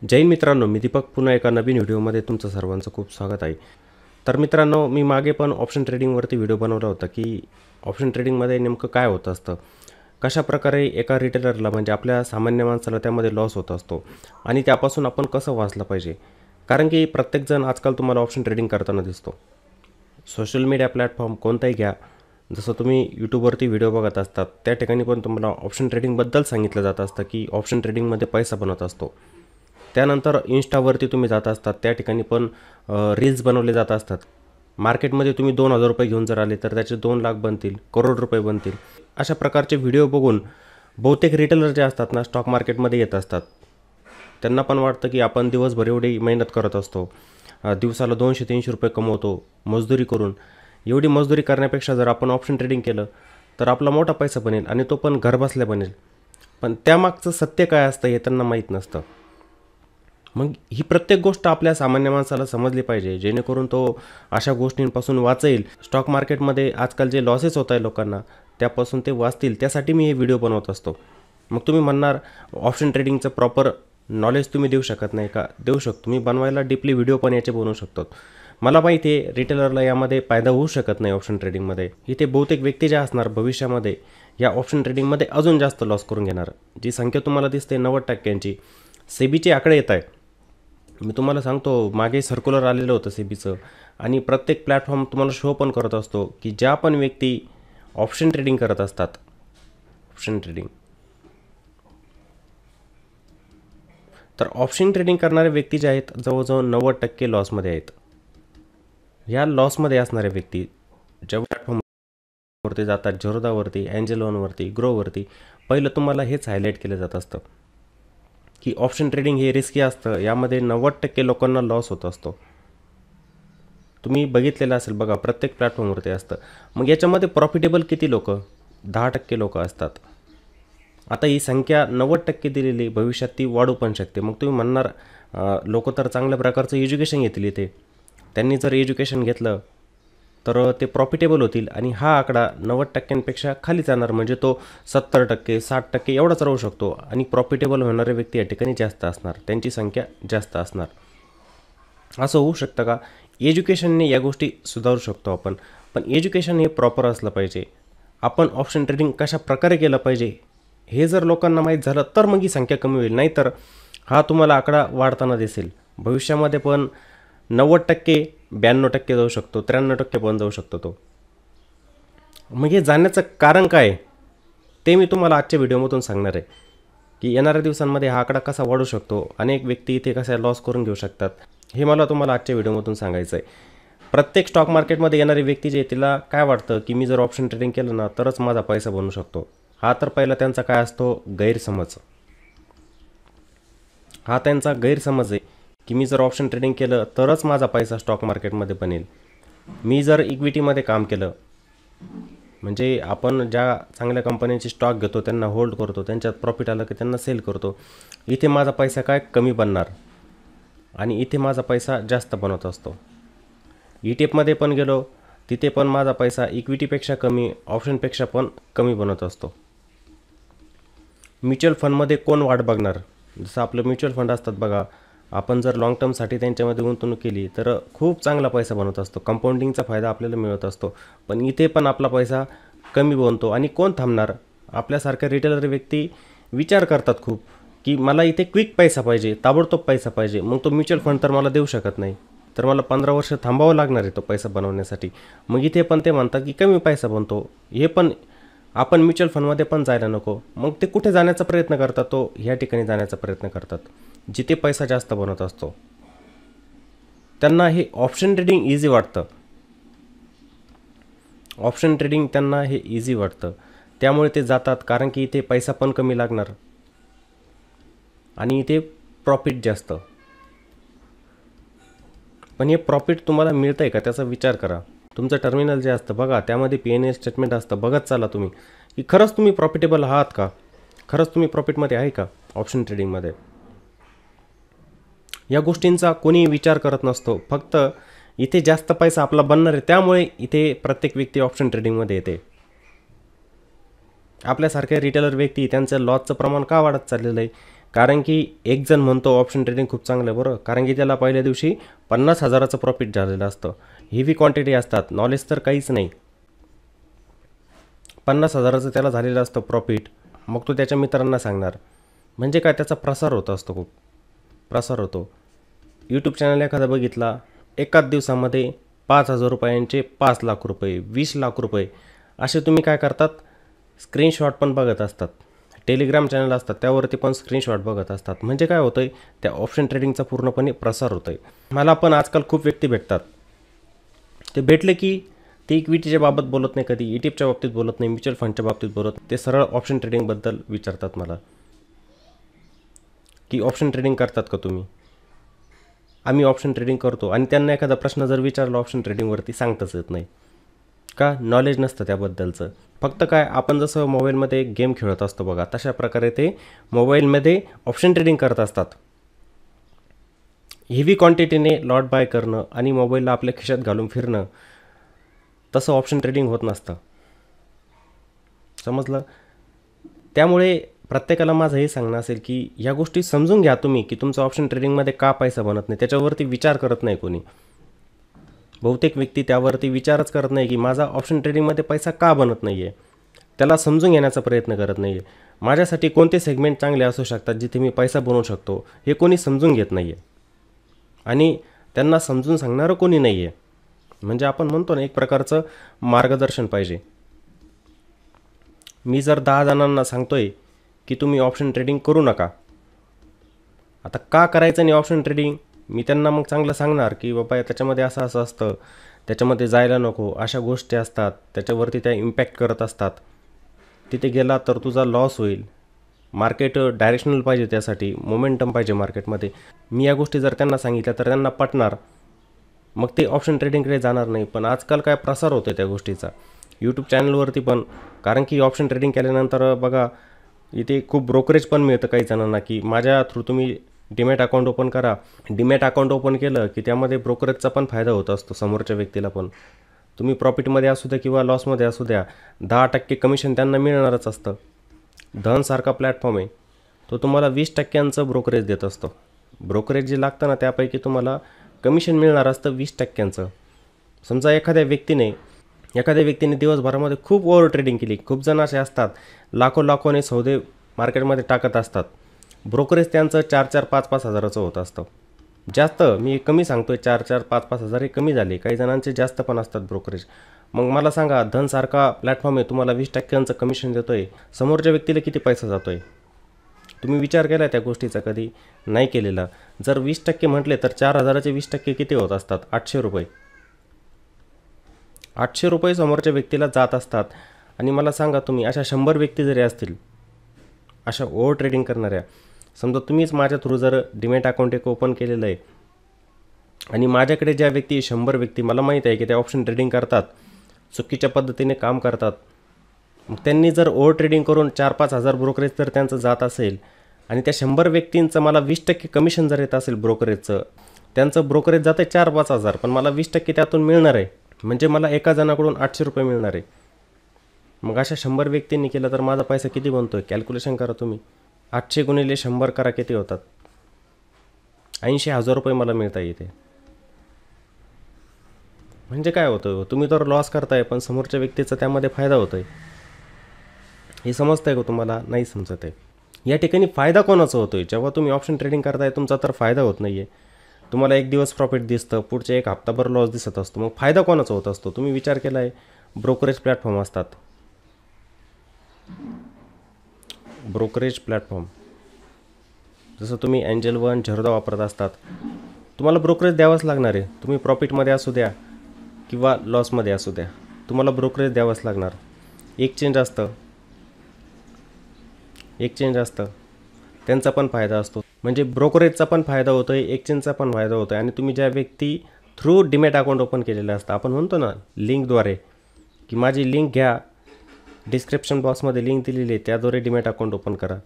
जय हिंद मित्रांनो, मी दीपक पुन्हा एका नवीन व्हिडिओमध्ये तुमचं सर्वांचं खूप स्वागत आहे. तर मित्रांनो, मी मागे पण ऑप्शन ट्रेडिंगवरती व्हिडिओ बनवला होता की ऑप्शन ट्रेडिंगमध्ये नेमकं काय होत असतं, कशाप्रकारे एका रिटेलरला म्हणजे आपल्या सामान्य माणसाला त्यामध्ये लॉस होत असतो आणि त्यापासून आपण कसं वाचलं पाहिजे. कारण की प्रत्येकजण आजकाल तुम्हाला ऑप्शन ट्रेडिंग करताना दिसतो. सोशल मीडिया प्लॅटफॉर्म कोणताही घ्या, जसं तुम्ही यूट्यूबवरती व्हिडिओ बघत असतात त्या ठिकाणी पण तुम्हाला ऑप्शन ट्रेडिंगबद्दल सांगितलं जात असतं की ऑप्शन ट्रेडिंगमध्ये पैसा बनत असतो. त्यानंतर इन्स्टावरती तुम्ही जात असतात त्या ठिकाणी पण रील्स बनवले जात असतात. मार्केटमध्ये तुम्ही 2,000 रुपये घेऊन जर आले तर त्याचे 2 लाख बनतील, करोड रुपये बनतील. अशा प्रकारचे व्हिडिओ बघून बहुतेक रिटेलर जे असतात ना, स्टॉक मार्केटमध्ये येत असतात. त्यांना पण वाटतं की आपण दिवसभर एवढी मेहनत करत असतो, दिवसाला 200-300 रुपये कमवतो मजदुरी करून. एवढी मजदुरी करण्यापेक्षा जर आपण ऑप्शन ट्रेडिंग केलं तर आपला मोठा पैसा बनेल आणि तो पण घरबसल्या बनेल. पण त्यामागचं सत्य काय असतं हे त्यांना माहीत नसतं. मग ही प्रत्येक गोष्ट आपल्या सामान्य माणसाला समजली पाहिजे, जेणेकरून तो अशा गोष्टींपासून वाचेल. स्टॉक मार्केटमध्ये आजकाल जे लॉसेस होत आहे लोकांना, त्यापासून ते वाचतील. त्यासाठी मी हे व्हिडिओ बनवत असतो. मग तुम्ही म्हणणार, ऑप्शन ट्रेडिंगचं प्रॉपर नॉलेज तुम्ही देऊ शकत नाही का? देऊ शकतो. मी बनवायला डीपली व्हिडिओ पण याचे बनवू शकतो. मला माहिती आहे रिटेलरला यामध्ये फायदा होऊ शकत नाही ऑप्शन ट्रेडिंगमध्ये. इथे बहुतेक व्यक्ती ज्या असणार भविष्यामध्ये या ऑप्शन ट्रेडिंगमध्ये अजून जास्त लॉस करून घेणार. जी संख्या तुम्हाला दिसते 90%ची, सेबीचे आकडे येत आहे. मी तुम्हाला सांगतो, मागे सर्क्युलर आलेलं होतं सेबीचं आणि प्रत्येक प्लॅटफॉर्म तुम्हाला शो पण करत असतो की ज्या पण व्यक्ती ऑप्शन ट्रेडिंग करत असतात, ऑप्शन ट्रेडिंग, तर ऑप्शन ट्रेडिंग करणारे व्यक्ती जे आहेत जवळजवळ 90% लॉसमध्ये आहेत. ह्या लॉसमध्ये असणारे व्यक्ती ज्या प्लॅटफॉर्मवरती जातात, झरोदावरती, एंजल वनवरती, ग्रोवरती, पहिलं तुम्हाला हेच हायलाईट केलं जात असतं की ऑप्शन ट्रेडिंग हे रिस्की असतं. यामध्ये 90% लोकांना लॉस होत असतो. तुम्ही बघितलेलं असेल बघा, प्रत्येक प्लॅटफॉर्मवरती असतं. मग याच्यामध्ये प्रॉफिटेबल किती लोक? 10% लोक असतात. आता ही संख्या 90% दिलेली, भविष्यात ती वाढू पण शकते. मग तुम्ही म्हणणार, लोक तर चांगल्या प्रकारचं एज्युकेशन घेतील इथे, त्यांनी जर एज्युकेशन घेतलं तर ते प्रॉफिटेबल होतील आणि हा आकडा 90%पेक्षा खाली जाणार. म्हणजे तो 70%, 60% एवढाच राहू शकतो आणि प्रॉफिटेबल होणारे व्यक्ती या ठिकाणी जास्त असणार, त्यांची संख्या जास्त असणार. असं होऊ शकतं का? एज्युकेशनने या गोष्टी सुधारू शकतो आपण, पण एज्युकेशन हे प्रॉपर असलं पाहिजे. आपण ऑप्शन ट्रेडिंग कशा प्रकारे केलं पाहिजे हे जर लोकांना माहीत झालं तर मग ही संख्या कमी होईल. नाहीतर हा तुम्हाला आकडा वाढताना दिसेल. भविष्यामध्ये पण 90%, 92% जाऊ शकतो, 93% पण जाऊ शकतो तो. मग हे जाण्याचं कारण काय ते मी तुम्हाला आजच्या व्हिडिओमधून सांगणार आहे की येणाऱ्या दिवसांमध्ये हा आकडा कसा वाढू शकतो, अनेक व्यक्ती इथे कसा लॉस करून घेऊ शकतात, हे मला तुम्हाला आजच्या व्हिडिओमधून सांगायचं आहे. प्रत्येक स्टॉक मार्केटमध्ये येणारी व्यक्ती जे तिला काय वाटतं की मी जर ऑप्शन ट्रेडिंग केलं ना तरच माझा पैसा बनू शकतो. हा तर पहिला त्यांचा काय असतो? गैरसमज. हा त्यांचा गैरसमज आहे की मी जर ऑप्शन ट्रेडिंग केलं तरच माझा पैसा स्टॉक मार्केटमध्ये बनेल. मी जर इक्विटीमध्ये काम केलं, म्हणजे आपण ज्या चांगल्या कंपन्यांचे स्टॉक घेतो, त्यांना होल्ड करतो, त्यांच्यात प्रॉफिट आलं की त्यांना सेल करतो, इथे माझा पैसा काय कमी बनणार आणि इथे माझा पैसा जास्त बनत असतो. ETF पण गेलो, तिथे पण माझा पैसा इक्विटीपेक्षा कमी, ऑप्शनपेक्षा पण कमी बनत असतो. म्युच्युअल फंडमध्ये कोण वाट बघणार? जसं आपलं म्युच्युअल फंड असतात बघा, आपण जर लॉंग टर्मसाठी त्यांच्यामध्ये गुंतवणूक केली तर खूप चांगला पैसा बनत असतो, कंपाऊंडिंगचा फायदा आपल्याला मिळत असतो. पण इथे पण आपला पैसा कमी बनतो आणि कोण थांबणार? आपल्यासारख्या रिटेलर व्यक्ती विचार करतात खूप की मला इथे क्विक पैसा पाहिजे, ताबडतोब पैसा पाहिजे. मग तो म्युच्युअल फंड तर मला देऊ शकत नाही, तर मला 15 वर्ष थांबावं लागणार आहे तो पैसा बनवण्यासाठी. मग इथे पण ते म्हणतात की कमी पैसा बनतो, हे पण आपण म्युच्युअल फंडमध्ये पण जायला नको. मग ते कुठे जाण्याचा प्रयत्न करतात? तो ह्या ठिकाणी जाण्याचा प्रयत्न करतात जिथे पैसा जास्त बनत असतो. त्यांना हे ऑप्शन ट्रेडिंग इझी वाटतं. ऑप्शन ट्रेडिंग त्यांना हे इझी वाटतं, त्यामुळे ते जातात. कारण की इथे पैसा पण कमी लागणार आणि इथे प्रॉफिट जास्त. पण हे प्रॉफिट तुम्हाला मिळतं आहे का त्याचा विचार करा. तुमचं टर्मिनल जे असतं बघा, त्यामध्ये P&L स्टेटमेंट असतं, बघत चाला तुम्ही की खरंच तुम्ही प्रॉफिटेबल आहात का, खरंच तुम्ही प्रॉफिटमध्ये आहे का ऑप्शन ट्रेडिंगमध्ये. या गोष्टींचा कोणी विचार करत नसतो. फक्त इथे जास्त पैसा आपला बनणार आहे त्यामुळे इथे प्रत्येक व्यक्ती ऑप्शन ट्रेडिंगमध्ये येते. आपल्यासारखे रिटेलर व्यक्ती त्यांचं लॉसचं प्रमाण का वाढत चाललेलं आहे? कारण की एक जण म्हणतो ऑप्शन ट्रेडिंग खूप चांगलं आहे बरं, कारण की त्याला पहिल्या दिवशी 50,000चं प्रॉफिट झालेलं असतं. हेवी क्वांटिटी असतात, नॉलेज तर काहीच नाही. 50,000चं त्याला झालेलं असतं प्रॉफिट, मग तो त्याच्या मित्रांना सांगणार. म्हणजे काय, त्याचा प्रसार होत असतो, खूप प्रसार होतो. यूट्यूब चॅनल एखादा बघितला, एकाच दिवसामध्ये 5,000 रुपयांचे 5 लाख रुपये, 20 लाख रुपये असे तुम्ही काय करतात, स्क्रीनशॉट पण बघत असतात. टेलिग्राम चॅनल असतात त्यावरती पण स्क्रीनशॉट बघत असतात. म्हणजे काय होतं आहे, त्या ऑप्शन ट्रेडिंगचा पूर्णपणे प्रसार होतो आहे. मला पण आजकाल खूप व्यक्ती भेटतात, ते भेटले की ते इक्विटीच्या बाबत बोलत नाही, कधी ETFच्या बाबतीत बोलत नाही, म्युच्युअल फंडच्या बाबतीत बोलत नाही. ते सरळ ऑप्शन ट्रेडिंगबद्दल विचारतात मला की ऑप्शन ट्रेडिंग करतात का तुम्ही. आम्ही ऑप्शन ट्रेडिंग करतो. आणि त्यांना एखादा प्रश्न जर विचारला ऑप्शन ट्रेडिंगवरती, सांगताच येत नाही, का नॉलेज नसतं त्याबद्दलचं. फक्त काय, आपण जसं मोबाईलमध्ये गेम खेळत असतो बघा, तशा प्रकारे ते मोबाईलमध्ये ऑप्शन ट्रेडिंग करत असतात. हेवी क्वांटिटीने लॉट बाय करणं आणि मोबाईलला आपल्या खिशात घालून फिरणं, तसं ऑप्शन ट्रेडिंग होत नसतं. समजलं. त्यामुळे प्रत्येकाला माझं हे सांगणं असेल की ह्या गोष्टी समजून घ्या तुम्ही, की तुमचं ऑप्शन ट्रेडिंगमध्ये का पैसा बनत नाही, त्याच्यावरती विचार करत नाही कोणी. बहुतेक व्यक्ती त्यावरती विचारच करत नाही की माझा ऑप्शन ट्रेडिंगमध्ये पैसा का बनत नाही आहे. त्याला समजून घेण्याचा प्रयत्न करत नाही आहे. माझ्यासाठी कोणते सेगमेंट चांगले असू शकतात जिथे मी पैसा बनवू शकतो, हे कोणी समजून घेत नाही आहे. आणि त्यांना समजून सांगणारं कोणी नाही आहे. म्हणजे आपण म्हणतो ना, एक प्रकारचं मार्गदर्शन पाहिजे. मी जर 10 जणांना सांगतोय की तुम्ही ऑप्शन ट्रेडिंग करू नका, आता का करायचं नाही ऑप्शन ट्रेडिंग, मी त्यांना मग चांगलं सांगणार की बाबा त्याच्यामध्ये असं असं असतं, त्याच्यामध्ये जायला नको, अशा गोष्टी असतात, त्याच्यावरती त्या इम्पॅक्ट करत असतात, तिथे गेला तर तुझा लॉस होईल. मार्केट डायरेक्शनल पाहिजे, त्यासाठी मोमेंटम पाहिजे मार्केटमध्ये. मी या गोष्टी जर त्यांना सांगितल्या तर त्यांना पटणार, मग ते ऑप्शन ट्रेडिंगकडे जाणार नाही. पण आजकाल काय प्रसार होतो आहे त्या गोष्टीचा यूट्यूब चॅनलवरती पण. कारण की ऑप्शन ट्रेडिंग केल्यानंतर बघा, इथे खूप ब्रोकरेज पण मिळतं काही जणांना, की माझ्या थ्रू तुम्ही डीमॅट अकाउंट ओपन करा. डीमॅट अकाउंट ओपन केलं की त्यामध्ये ब्रोकरेजचा पण फायदा होत असतो समोरच्या व्यक्तीला पण. तुम्ही प्रॉफिटमध्ये असू द्या किंवा लॉसमध्ये असू द्या, 10% कमिशन त्यांना मिळणारच असतं. धनसारखा प्लॅटफॉर्म आहे, तो तुम्हाला 20% ब्रोकरेज देत असतो. ब्रोकरेज जे लागतं ना, त्यापैकी तुम्हाला कमिशन मिळणार असतं 20%. समजा एखाद्या व्यक्तीने दिवसभरामध्ये खूप ओव्हर ट्रेडिंग केली, खूप जण असे असतात लाखोने सौदे मार्केटमध्ये टाकत असतात, ब्रोकरेज त्यांचं 4-4, 5-5 हजाराचं होत असतं. जास्त, मी कमी सांगतोय, 4-4, 5-5 हजार हे कमी झाले, काही जणांचे जास्त पण असतात ब्रोकरेज. मग मला सांगा, धनसारखा प्लॅटफॉर्म आहे, तुम्हाला 20%चं कमिशन देतो आहे, समोरच्या व्यक्तीला किती पैसा जातो आहे. तुम्ही विचार केला त्या गोष्टीचा कधी? नाही केलेला. जर 20% म्हटले तर 4,000चे 20% किती होत असतात? 800 रुपये. 800 रुपये समोरच्या व्यक्तीला जात असतात. आणि मला सांगा, तुम्ही अशा 100 व्यक्ती जरी असतील, अशा ओव्हर ट्रेडिंग करणाऱ्या, समजा तुम्हीच माझ्या थ्रू जर डीमॅट अकाउंट एक ओपन केलेलं आहे आणि माझ्याकडे ज्या व्यक्ती 100 व्यक्ती मला माहीत आहे की त्या ऑप्शन ट्रेडिंग करतात, चुकीच्या पद्धतीने काम करतात, मग त्यांनी जर ओव्हर ट्रेडिंग करून 4-5 हजार ब्रोकरेज जर त्यांचं जात असेल आणि त्या 100 व्यक्तींचं मला 20% कमिशन जर येत असेल ब्रोकरेजचं, त्यांचं ब्रोकरेज जातं आहे 4-5 हजार, पण मला 20% त्यातून मिळणार आहे, म्हणजे मला एका जणाकडून 800 रुपये मिळणार आहे. मग अशा 100 व्यक्तींनी केलं तर माझा पैसा किती बनतो आहे? कॅल्क्युलेशन करा तुम्ही. 800 गुणिले 100 करा, किती होतात? 80,000 रुपये मला मिळता येते. म्हणजे काय होतं, तुम्ही तर लॉस करताय पण समोरच्या व्यक्तीचा त्यामध्ये फायदा होतो आहे. हे समजतं आहे का तुम्हाला? नाही समजत आहे. या ठिकाणी फायदा कोणाचा होतो आहे? जेव्हा तुम्ही ऑप्शन ट्रेडिंग करताय तुमचा तर फायदा होत नाही आहे. तुम्हाला एक दिवस प्रॉफिट दिसतं, पुढचे एक हप्ताभर लॉस दिसत असतो. मग फायदा कोणाचा होत असतो? तुम्ही विचार केला आहे? ब्रोकरेज प्लॅटफॉर्म असतात, ब्रोकरेज प्लॅटफॉर्म. जसं तुम्ही एंजल वन, झेरोदा वापरत असतात, तुम्हाला ब्रोकरेज द्यावंच लागणार आहे. तुम्ही प्रॉफिटमध्ये असू द्या किंवा लॉसमध्ये असू द्या, तुम्हाला ब्रोकरेज द्यावंच लागणार. एक्सचेंज असतं, त्यांचा पण फायदा असतो. म्हणजे ब्रोकरेजचा पण फायदा होतो आहे, एक्सचेंजचा पण फायदा होतो आहे. आणि तुम्ही ज्या व्यक्ती थ्रू डीमॅट अकाउंट ओपन केलेलं असतं, आपण म्हणतो ना लिंकद्वारे, की माझी लिंक घ्या, डिस्क्रिप्शन बॉक्समध्ये लिंक दिलेली आहे, त्याद्वारे डीमॅट अकाउंट ओपन करा.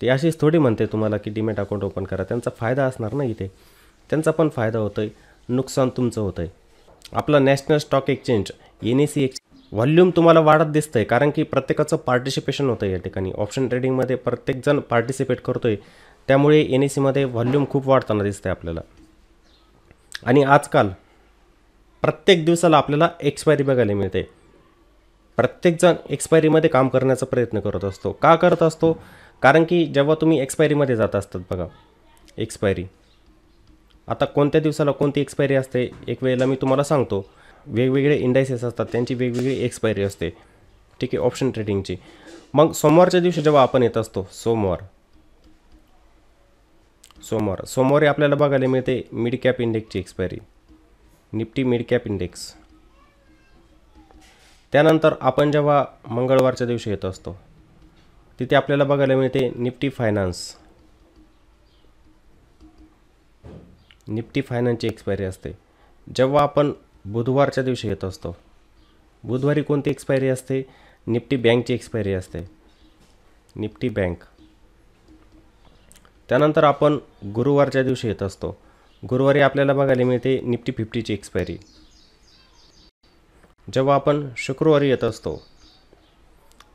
ते अशीच थोडी म्हणते तुम्हाला की डीमॅट अकाउंट ओपन करा. त्यांचा फायदा असणार ना इथे, त्यांचा पण फायदा होतो आहे, नुकसान तुमचं होतं आहे. आपला national stock exchange NSE volume तुम्हाला वाढत दिसतंय, कारण की प्रत्येकाचं पार्टिसिपेशन होतं या ठिकाणी. ऑप्शन ट्रेडिंगमध्ये प्रत्येकजण पार्टिसिपेट करतोय, त्यामुळे एन एस सीमध्ये व्हॉल्यूम खूप वाढताना दिसतंय आपल्याला. आणि आजकाल प्रत्येक दिवसाला आपल्याला एक्सपायरी बघायला मिळते. प्रत्येकजण एक्सपायरीमध्ये काम करण्याचा प्रयत्न करत असतो. का करत असतो? कारण की जेव्हा तुम्ही एक्सपायरीमध्ये जात असतात बघा, एक्सपायरी आता कोणत्या दिवसाला कोणती एक्सपायरी असते, एक वेळेला मी तुम्हाला सांगतो. वेगवेगळे इंडायसेस असतात, त्यांची वेगवेगळी एक्सपायरी असते, ठीक आहे, ऑप्शन ट्रेडिंगची. मग सोमवारच्या दिवशी जेव्हा आपण येत असतो, सोमवारी आपल्याला बघायला मिळते मिड कॅप इंडेक्सची expiry, Nifty mid cap index. त्यानंतर आपण जेव्हा मंगळवारच्या दिवशी येत असतो, तिथे आपल्याला बघायला मिळते निफ्टी फायनान्सची एक्सपायरी असते. जेव्हा आपण बुधवारच्या दिवशी येत असतो, बुधवारी कोणती एक्सपायरी असते? निफ्टी बँकची एक्सपायरी असते, निफ्टी बँक. त्यानंतर आपण गुरुवारच्या दिवशी येत असतो, गुरुवारी आपल्याला बघायला मिळते निफ्टी 50ची एक्सपायरी. जेव्हा आपण शुक्रवारी येत असतो,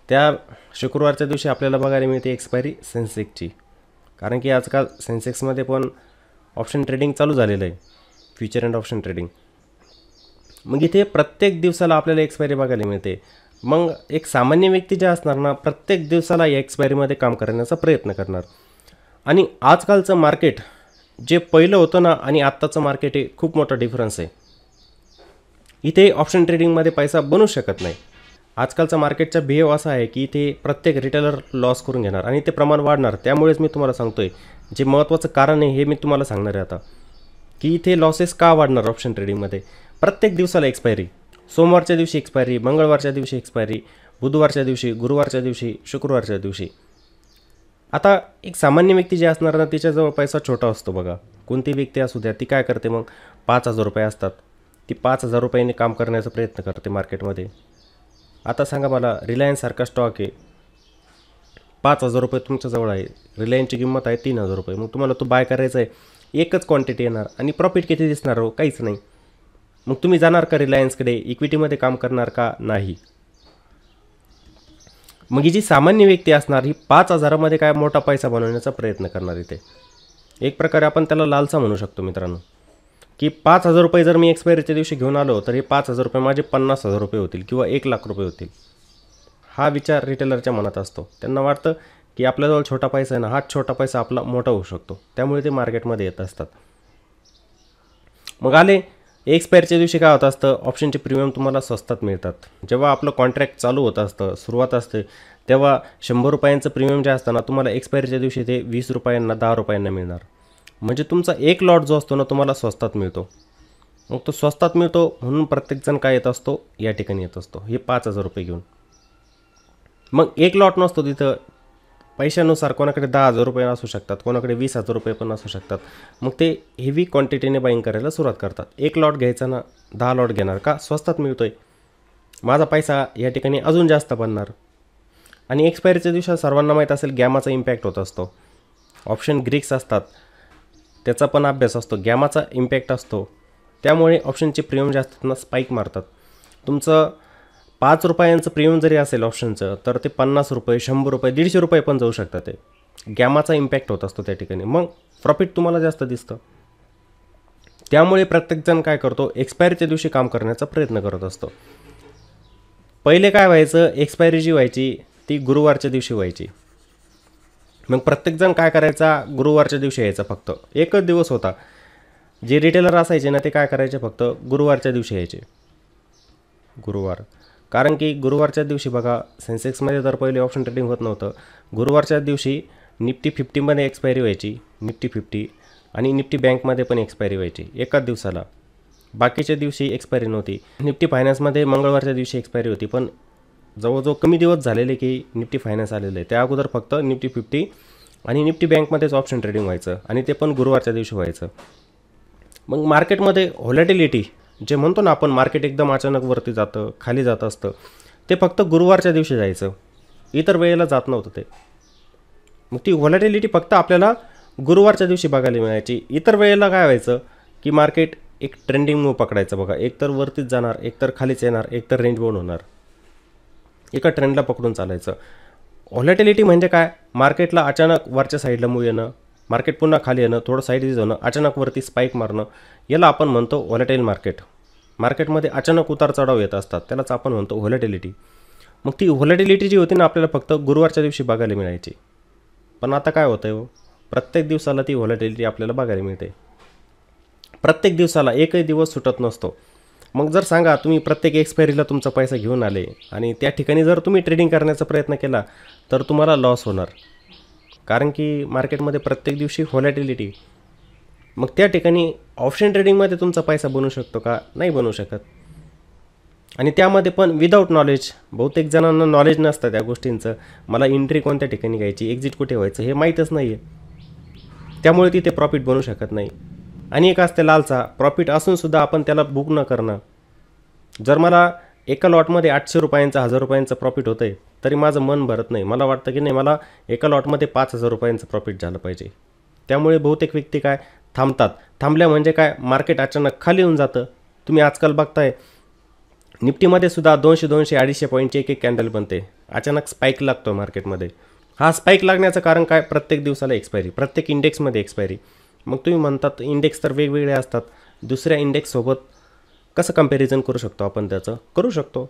त्या शुक्रवारच्या दिवशी आपल्याला बघायला मिळते एक्सपायरी सेन्सेक्सची, कारण की आजकाल सेन्सेक्समध्ये पण ऑप्शन ट्रेडिंग चालू झालेलं आहे, फ्युचर अँड ऑप्शन ट्रेडिंग. मग इथे प्रत्येक दिवसाला आपल्याला एक्सपायरी बघायला मिळते. मग एक सामान्य व्यक्ती जे असणार ना, प्रत्येक दिवसाला या एक्सपायरीमध्ये काम करण्याचा प्रयत्न करणार. आणि आजकालचं मार्केट जे पहिलं होतं ना आणि आत्ताचं मार्केट आहे, खूप मोठा डिफरन्स आहे. इथे ऑप्शन ट्रेडिंगमध्ये पैसा बनू शकत नाही. आजकालचा मार्केटचा बिहेव असा आहे की इथे प्रत्येक रिटेलर लॉस करून घेणार आणि ते प्रमाण वाढणार. त्यामुळेच मी तुम्हाला सांगतोय, जे महत्त्वाचं कारण आहे हे मी तुम्हाला सांगणार आहे आता, की इथे लॉसेस का वाढणार ऑप्शन ट्रेडिंगमध्ये. प्रत्येक दिवसाला एक्सपायरी, सोमवारच्या दिवशी एक्सपायरी, मंगळवारच्या दिवशी एक्सपायरी, बुधवारच्या दिवशी, गुरुवारच्या दिवशी, शुक्रवारच्या दिवशी. आता एक सामान्य व्यक्ती जे असणार ना, तिच्याजवळ पैसा छोटा असतो बघा. कोणती व्यक्ती असू द्या, ती काय करते मग, 5,000 रुपये असतात, ती 5,000 रुपयांनी काम करण्याचा प्रयत्न करते मार्केटमध्ये. आता सांगा मला, रिलायन्ससारखा स्टॉक आहे, 5,000 रुपये तुमच्याजवळ आहे, रिलायन्सची किंमत आहे 3,000 रुपये. मग तुम्हाला तो बाय करायचा आहे, एकच क्वांटिटी येणार आणि प्रॉफिट किती दिसणार हो? काहीच नाही. मग तुम्ही जाणार का रिलायन्सकडे, इक्विटीमध्ये काम करणार का? नाही. मग ही जी सामान्य व्यक्ती असणार, ही 5,000मध्ये काय मोठा पैसा बनवण्याचा प्रयत्न करणार. इथे एक प्रकारे आपण त्याला लालसा म्हणू शकतो मित्रांनो, की 5,000 रुपये जर मी एक्सपायरीच्या दिवशी घेऊन आलो, तर हे 5,000 रुपये माझे 50,000 रुपये होतील किंवा 1,00,000 रुपये होतील. हा विचार रिटेलरच्या मनात असतो. त्यांना वाटतं की आपल्याजवळ छोटा पैसा आहे ना, हा छोटा पैसा आपला मोठा होऊ शकतो, त्यामुळे ते मार्केटमध्ये येत असतात. मग आले एक्सपायरीच्या दिवशी काय होत असतं, ऑप्शनचे प्रीमियम तुम्हाला स्वस्तात मिळतात. जेव्हा आपलं कॉन्ट्रॅक्ट चालू होत असतं, सुरुवात असते, तेव्हा 100 रुपयांचं प्रीमियम जे असतं ना, तुम्हाला एक्सपायरीच्या दिवशी ते 20 रुपयांना, 10 रुपयांना मिळणार. म्हणजे तुमचा एक लॉट जो असतो ना, तुम्हाला स्वस्तात मिळतो. मग तो स्वस्तात मिळतो म्हणून प्रत्येकजण काय येत असतो, या ठिकाणी येत असतो, हे 5,000 रुपये घेऊन. मग एक लॉट नसतो तिथं, पैशानुसार कोणाकडे 10,000 रुपये असू शकतात, कोणाकडे 20,000 रुपये पण असू शकतात. मग ते हेवी क्वांटिटीने बाईंग करायला सुरुवात करतात. एक लॉट घ्यायचा ना, 10 लॉट घेणार का? स्वस्तात मिळतो आहे, माझा पैसा या ठिकाणी अजून जास्त बनणार. आणि एक्सपायरीच्या दिवशी सर्वांना माहीत असेल, गॅमाचा इम्पॅक्ट होत असतो. ऑप्शन ग्रीक्स असतात, त्याचा पण अभ्यास असतो, गॅमाचा इम्पॅक्ट असतो. त्यामुळे ऑप्शनचे प्रीमियम जे असतात ना, स्पाईक मारतात. तुमचं 5 रुपयांचं प्रीमियम जरी असेल ऑप्शनचं, तर ते 50 रुपये, 100 रुपये, 150 रुपये पण जाऊ शकतात. ते गॅमाचा इम्पॅक्ट होत असतो त्या ठिकाणी. मग प्रॉफिट तुम्हाला जास्त दिसतं. त्यामुळे प्रत्येकजण काय करतो, एक्सपायरीच्या दिवशी काम करण्याचा प्रयत्न करत असतो. पहिले काय व्हायचं, एक्सपायरी जी व्हायची ती गुरुवारच्या दिवशी व्हायची. मग प्रत्येकजण काय करायचा, गुरुवारच्या दिवशी यायचा. फक्त एकच दिवस होता, जे रिटेलर असायचे ना, ते काय करायचे, फक्त गुरुवारच्या दिवशी यायचे. गुरुवार, कारण की गुरुवारच्या दिवशी बघा, सेन्सेक्समध्ये तर पहिले ऑप्शन ट्रेडिंग होत नव्हतं. गुरुवारच्या दिवशी निफ्टी 50मध्ये एक्सपायरी व्हायची, निफ्टी 50, आणि निफ्टी बँकमध्ये पण एक्सपायरी व्हायची एकाच दिवसाला. बाकीच्या दिवशी एक्सपायरी नव्हती. निफ्टी फायनान्समध्ये मंगळवारच्या दिवशी एक्सपायरी होती, पण जवळजवळ कमी दिवस झालेले की निफ्टी फायनान्स आलेलं आहे. त्या अगोदर फक्त निफ्टी 50 आणि निफ्टी बँकमध्येच ऑप्शन ट्रेडिंग व्हायचं, आणि ते पण गुरुवारच्या दिवशी व्हायचं. मग मार्केटमध्ये व्हॉलॅटिलिटी जे म्हणतो ना आपण, मार्केट एकदम अचानक वरती जातं, खाली जात असतं, ते फक्त गुरुवारच्या दिवशी जायचं, इतर वेळेला जात नव्हतं ते. मग ती व्हॉलॅटिलिटी फक्त आपल्याला गुरुवारच्या दिवशी बघायला मिळायची. इतर वेळेला काय व्हायचं की मार्केट एक ट्रेंडिंग मूव पकडायचं बघा, एकतर वरतीच जाणार, एकतर खालीच येणार, एकतर रेंज बाउंड होणार. एका ट्रेंडला पकडून चालायचं. व्हॉलॅटिलिटी म्हणजे काय? मार्केटला अचानक वरच्या साईडला मूव्ह येणं, मार्केट पुन्हा खाली येणं, थोडं साईडला होणं, अचानक वरती स्पाईक मारणं, याला आपण म्हणतो व्हॉलॅटाईल मार्केट. मार्केटमध्ये अचानक उतार चढाव येत असतात, त्यालाच आपण म्हणतो व्हॉलॅटिलिटी. मग ती व्हॉलॅटिलिटी जी होती ना आपल्याला फक्त गुरुवारच्या दिवशी बघायला मिळायची. पण आता काय होतं आहे, प्रत्येक दिवसाला ती व्हॉलॅटिलिटी आपल्याला बघायला मिळते. प्रत्येक दिवसाला एकही दिवस सुटत नसतो. मग जर सांगा तुम्ही प्रत्येक एक्सपायरीला तुमचा पैसा घेऊन आले आणि त्या ठिकाणी जर तुम्ही ट्रेडिंग करण्याचा प्रयत्न केला तर तुम्हाला लॉस होणार, कारण की मार्केटमध्ये प्रत्येक दिवशी व्हॉलॅटिलिटी. मग त्या ठिकाणी ऑप्शन ट्रेडिंगमध्ये तुमचा पैसा बनू शकतो का? नाही बनू शकत. आणि त्यामध्ये पण विदाऊट नॉलेज. बहुतेक जणांना नॉलेज नसतं त्या गोष्टींचं. मला एंट्री कोणत्या ठिकाणी घ्यायची, एक्झिट कुठे व्हायचं हे माहीतच नाही आहे, त्यामुळे तिथे प्रॉफिट बनू शकत नाही. आणि एक असते लालसा, प्रॉफिट असूनसुद्धा आपण त्याला बुक न करणं. जर मला एका लॉटमध्ये 800 रुपयांचं 1000 रुपयांचं प्रॉफिट होतं आहे तरी माझं मन भरत नाही. मला वाटतं की नाही, मला एका लॉटमध्ये 5000 रुपयांचं प्रॉफिट झालं पाहिजे. त्यामुळे बहुतेक व्यक्ती काय थांबतात. थांबल्या म्हणजे काय, मार्केट अचानक खाली येऊन जातं. तुम्ही आजकाल बघताय निफ्टीमध्ये सुद्धा 200-200-250 पॉईंटची एक कॅन्डल बनते, अचानक स्पाईक लागतो मार्केटमध्ये. हा स्पाईक लागण्याचं कारण काय? प्रत्येक दिवसाला एक्सपायरी, प्रत्येक इंडेक्समध्ये एक्सपायरी. मग तुम्ही म्हणतात इंडेक्स तर वेगवेगळे असतात, दुसऱ्या इंडेक्ससोबत कसं कंपॅरिझन करू शकतो आपण? त्याचं करू शकतो.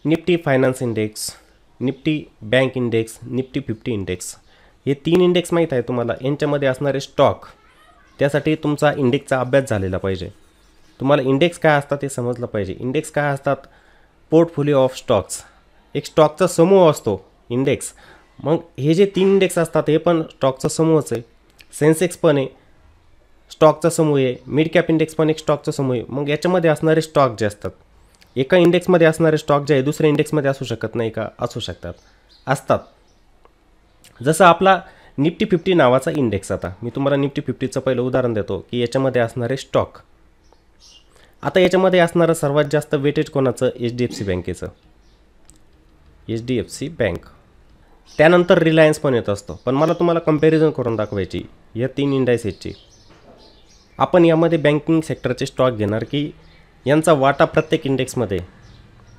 Nifty finance index, Nifty bank index, Nifty 50 index, हे 3 इंडेक्स माहीत आहे तुम्हाला. यांच्यामध्ये असणारे स्टॉक, त्यासाठी तुमचा इंडेक्सचा अभ्यास झालेला पाहिजे. तुम्हाला इंडेक्स काय असतात हे समजलं पाहिजे. इंडेक्स काय असतात? Portfolio of stocks. एक स्टॉकचा समूह असतो इंडेक्स. मग हे जे 3 इंडेक्स असतात हे पण स्टॉकचा समूहच आहे. सेन्सेक्स पण आहे, स्टॉकचा समूह आहे. मिड कॅप इंडेक्स पण एक स्टॉकचा समूह आहे. मग याच्यामध्ये असणारे स्टॉक जे असतात, एका इंडेक्समध्ये असणारे स्टॉक जे आहे दुसऱ्या इंडेक्समध्ये असू शकत नाही का? असू शकतात, असतात. जसं आपला निफ्टी 50 नावाचा इंडेक्स. आता मी तुम्हाला निफ्टी 50चं पहिलं उदाहरण देतो की याच्यामध्ये असणारे स्टॉक. आता याच्यामध्ये असणारं सर्वात जास्त वेटेज कोणाचं? HDFC बँकेचं, HDFC बँक. त्यानंतर रिलायन्स पण येत असतो. पण मला तुम्हाला कंपॅरिझन करून दाखवायची या 3 इंडायसेसची. आपण यामध्ये बँकिंग सेक्टरचे स्टॉक घेणार की यांचा वाटा प्रत्येक इंडेक्समध्ये.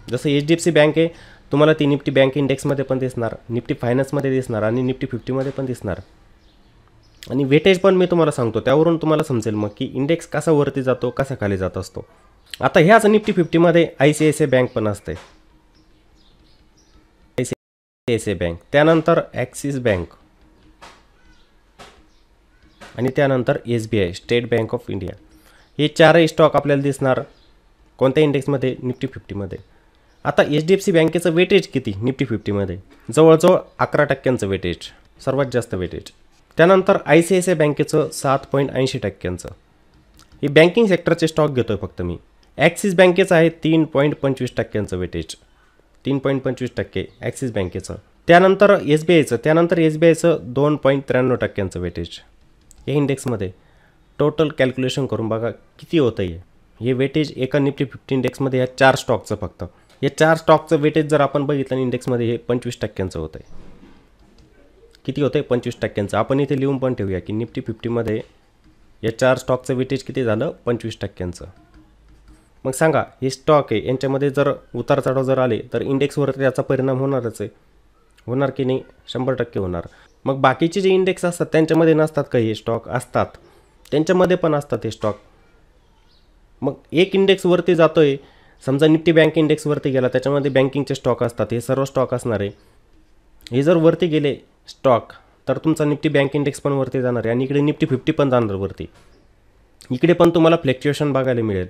जसं HDFC बँक आहे, तुम्हाला ती निफ्टी बँक इंडेक्समध्ये पण दिसणार, निफ्टी फायनान्समध्ये दिसणार आणि निफ्टी 50मध्ये पण दिसणार. आणि वेटेज पण मी तुम्हाला सांगतो, त्यावरून तुम्हाला समजेल मग की इंडेक्स कसा वरती जातो, कसा खाली जात असतो. आता ह्याच निफ्टी 50मध्ये ICICI बँक पण असते, ICICI बँक. त्यानंतर ॲक्सिस बँक आणि त्यानंतर SBI, state bank of India. हे 4ही स्टॉक आपल्याला दिसणार कोणत्या इंडेक्समध्ये? निफ्टी 50मध्ये. आता HDFC बँकेचं वेटेज किती निफ्टी 50मध्ये? जवळजवळ 11% वेटेज, सर्वात जास्त वेटेज. त्यानंतर ICICI बँकेचं 7.80%. हे बँकिंग सेक्टरचे स्टॉक घेतो आहे फक्त मी. ॲक्सिस बँकेचं आहे 3.25% वेटेज, 3.25% ॲक्सिस बँकेचं. त्यानंतर SBIचं, त्यानंतर SBIचं 2.93% वेटेज. या इंडेक्समध्ये टोटल कॅल्क्युलेशन करून बघा किती होतं आहे हे वेटेज एका निफ्टी 50 इंडेक्समध्ये. या 4 स्टॉकचं फक्त, या 4 स्टॉकचं वेटेज जर आपण बघितलं इंडेक्समध्ये हे 25%चं होतं आहे. किती होतं आहे? 25%चं. आपण इथे लिहून पण ठेवूया की निफ्टी 50मध्ये या 4 स्टॉकचं वेटेज किती झालं? 25%चं. मग सांगा, हे स्टॉक आहे यांच्यामध्ये जर उतार चढाव जर आले तर इंडेक्सवर त्याचा परिणाम होणारच आहे, होणार की नाही? 100% होणार. मग बाकीचे जे इंडेक्स असतात त्यांच्यामध्ये नसतात का हे स्टॉक? असतात, त्यांच्यामध्ये पण असतात हे स्टॉक. मग एक इंडेक्सवरती जातो आहे, समजा निफ्टी बँक इंडेक्सवरती गेला, त्याच्यामध्ये बँकिंगचे स्टॉक असतात, हे सर्व स्टॉक असणार आहे. हे जर वरती गेले स्टॉक तर तुमचा निफ्टी बँक इंडेक्स पण वरती जाणार आहे आणि इकडे निफ्टी 50 पण जाणार वरती. इकडे पण तुम्हाला फ्लक्च्युएशन बघायला मिळेल.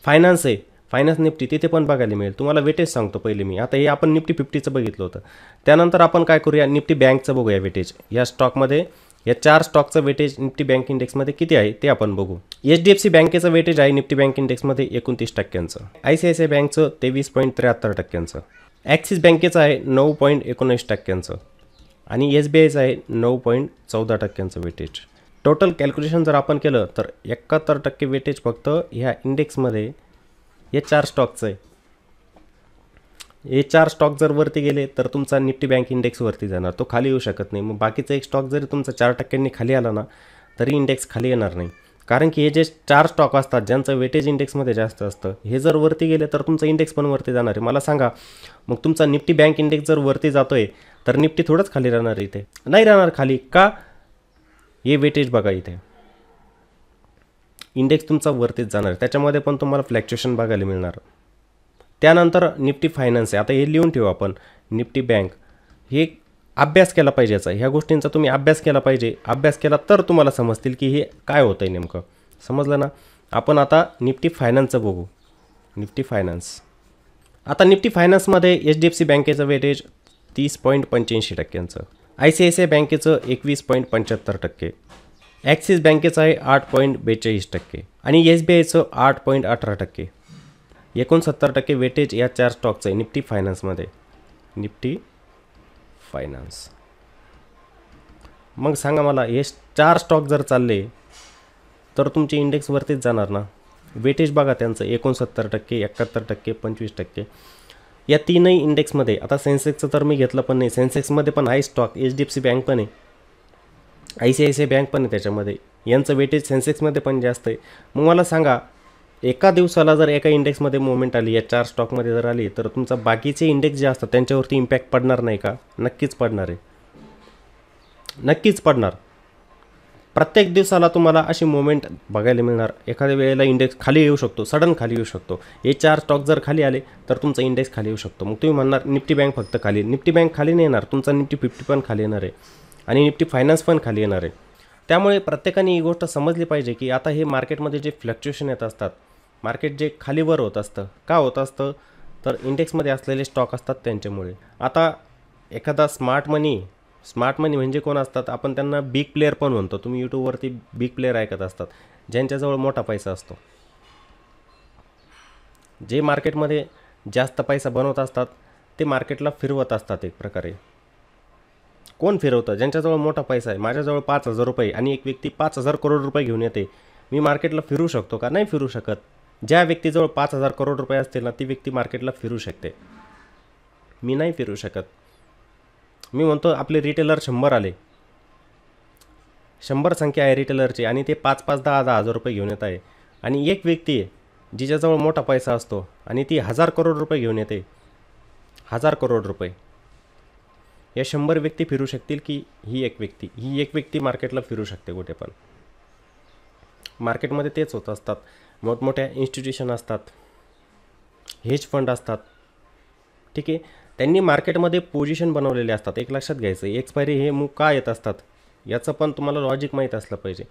फायनान्स आहे, फायनान्स निफ्टी, तिथे पण बघायला मिळेल. तुम्हाला वेटेज सांगतो पहिले मी. आता हे आपण निफ्टी 50चं बघितलं होतं. त्यानंतर आपण काय करूया? निफ्टी बँकचं बघूया वेटेज. या स्टॉकमध्ये या 4 स्टॉकचं वेटेज निफ्टी बँक इंडेक्समध्ये किती आहे ते आपण बघू. HDFC बँकेचं वेटेज आहे निफ्टी बँक इंडेक्समध्ये 29%चं. ICICI बँकचं 23.73%चं. ॲक्सिस बँकेचं आहे 9.19%चं आणि SBIचं आहे 9.14%चं वेटेज. टोटल कॅल्क्युलेशन जर आपण केलं तर 71% वेटेज फक्त ह्या इंडेक्समध्ये हे 4 स्टॉकचं आहे. हे 4 स्टॉक जर वरती गेले तर तुमचा निफ्टी बँक इंडेक्स वरती जाणार, तो खाली येऊ शकत नाही. मग बाकीचा एक स्टॉक जरी तुमचा 4%नी खाली आला ना तरी इंडेक्स खाली येणार नाही, कारण की हे जे 4 स्टॉक असतात ज्यांचं वेटेज इंडेक्समध्ये जास्त असतं, हे जर वरती गेले तर तुमचं इंडेक्स पण वरती जाणार आहे. मला सांगा, मग तुमचा निफ्टी बँक इंडेक्स जर वरती जातोय तर निफ्टी थोडंच खाली राहणार आहे इथे? नाही राहणार खाली. का? हे वेटेज बघा, इथे इंडेक्स तुमचा वरतीच जाणार आहे, त्याच्यामध्ये पण तुम्हाला फ्लॅक्च्युएशन बघायला मिळणार. त्यानंतर निफ्टी फायनान्स आहे. आता हे लिहून ठेवू आपण, निफ्टी बँक. हे अभ्यास केला पाहिजे याचा, ह्या गोष्टींचा तुम्ही अभ्यास केला पाहिजे. अभ्यास केला तर तुम्हाला समजतील की हे काय होतं आहे नेमकं. समजलं ना? आपण आता निफ्टी फायनान्सचं बघू. Nifty finance. आता निफ्टी फायनान्समध्ये HDFC बँकेचं वेटेज 30.85%, ICICI बँकेचं 21.75%, ॲक्सिस बँकेचं आहे 8.42% आणि SBIचं 8.18%. 69% वेटेज या 4 स्टॉकचं आहे निफ्टी फायनान्समध्ये. Nifty finance. मग सांगा मला, हे 4 स्टॉक जर चालले तर तुमचे इंडेक्स वरतीच जाणार ना. वेटेज बघा त्यांचं 69%, 71%, 25%. या तीनही इंडेक्समध्ये. आता सेन्सेक्सचं तर मी घेतलं पण नाही, सेन्सेक्समध्ये पण आहे स्टॉक, HDFC बँक पण आहे, ICICI बँक पण आहे त्याच्यामध्ये. यांचं वेटेज सेन्सेक्समध्ये पण जास्त आहे. मग मला सांगा, एका दिवसाला जर एका इंडेक्समध्ये मुवमेंट आली, या 4 स्टॉकमध्ये जर आली, तर तुमचा बाकीचे इंडेक्स जे असतात त्यांच्यावरती इम्पॅक्ट पडणार नाही का? नक्कीच पडणार आहे, नक्कीच पडणार. प्रत्येक दिवसाला तुम्हाला अशी मुवमेंट बघायला मिळणार. एखाद्या वेळेला इंडेक्स खाली येऊ शकतो, सडन खाली येऊ शकतो. हे 4 स्टॉक जर खाली आले तर तुमचा इंडेक्स खाली येऊ शकतो. मग तुम्ही म्हणणार निफ्टी बँक फक्त खाली. निफ्टी बँक खाली नाही येणार, तुमचा निफ्टी 50 पण खाली येणार आहे आणि निफ्टी फायनान्स पण खाली येणार आहे. त्यामुळे प्रत्येकाने ही गोष्ट समजली पाहिजे की आता हे मार्केटमध्ये जे फ्लक्च्युएशन येत असतात, मार्केट जे खालीवर होत असतं, का होत असतं? तर इंडेक्समध्ये असलेले स्टॉक असतात त्यांच्यामुळे. आता एखादा स्मार्ट मनी म्हणजे कोण असतात? आपण त्यांना बिग प्लेअर पण म्हणतो. तुम्ही यूट्यूबवरती बिग प्लेअर ऐकत असतात, ज्यांच्याजवळ मोठा पैसा असतो, जे मार्केटमध्ये जास्त पैसा बनवत असतात, ते मार्केटला फिरवत असतात एक प्रकारे. कोण फिरवतं? ज्यांच्याजवळ मोठा पैसा आहे. माझ्याजवळ 5,000 रुपये आणि एक व्यक्ती 5,000 करोड रुपये घेऊन येते. मी मार्केटला फिरू शकतो का? नाही फिरू शकत. ज्या व्यक्तीजवळ 5,000 करोड रुपये असतील ना, ती व्यक्ती मार्केटला फिरू शकते. मी नाही फिरू शकत. मी म्हणतो आपले रिटेलर 100 आले, 100 संख्या आहे रिटेलरची आणि ते 5-5, 10-10 हजार रुपये घेऊन येत आहे. आणि एक व्यक्ती आहे जिच्याजवळ मोठा पैसा असतो आणि ती 1,000 करोड रुपये घेऊन येते. 1,000 करोड रुपये. या 100 व्यक्ती फिरू शकतील की ही एक व्यक्ती मार्केटला फिरू शकते कुठे पण. मार्केटमध्ये तेच होत असतात. मोठमोठ्या इन्स्टिट्यूशन असतात, हेज फंड असतात, ठीक आहे. त्यांनी मार्केटमध्ये पोझिशन बनवलेले असतात. एक लक्षात घ्यायचं, एक्सपायरी हे मूव का येत असतात याचं पण तुम्हाला लॉजिक माहीत असलं पाहिजे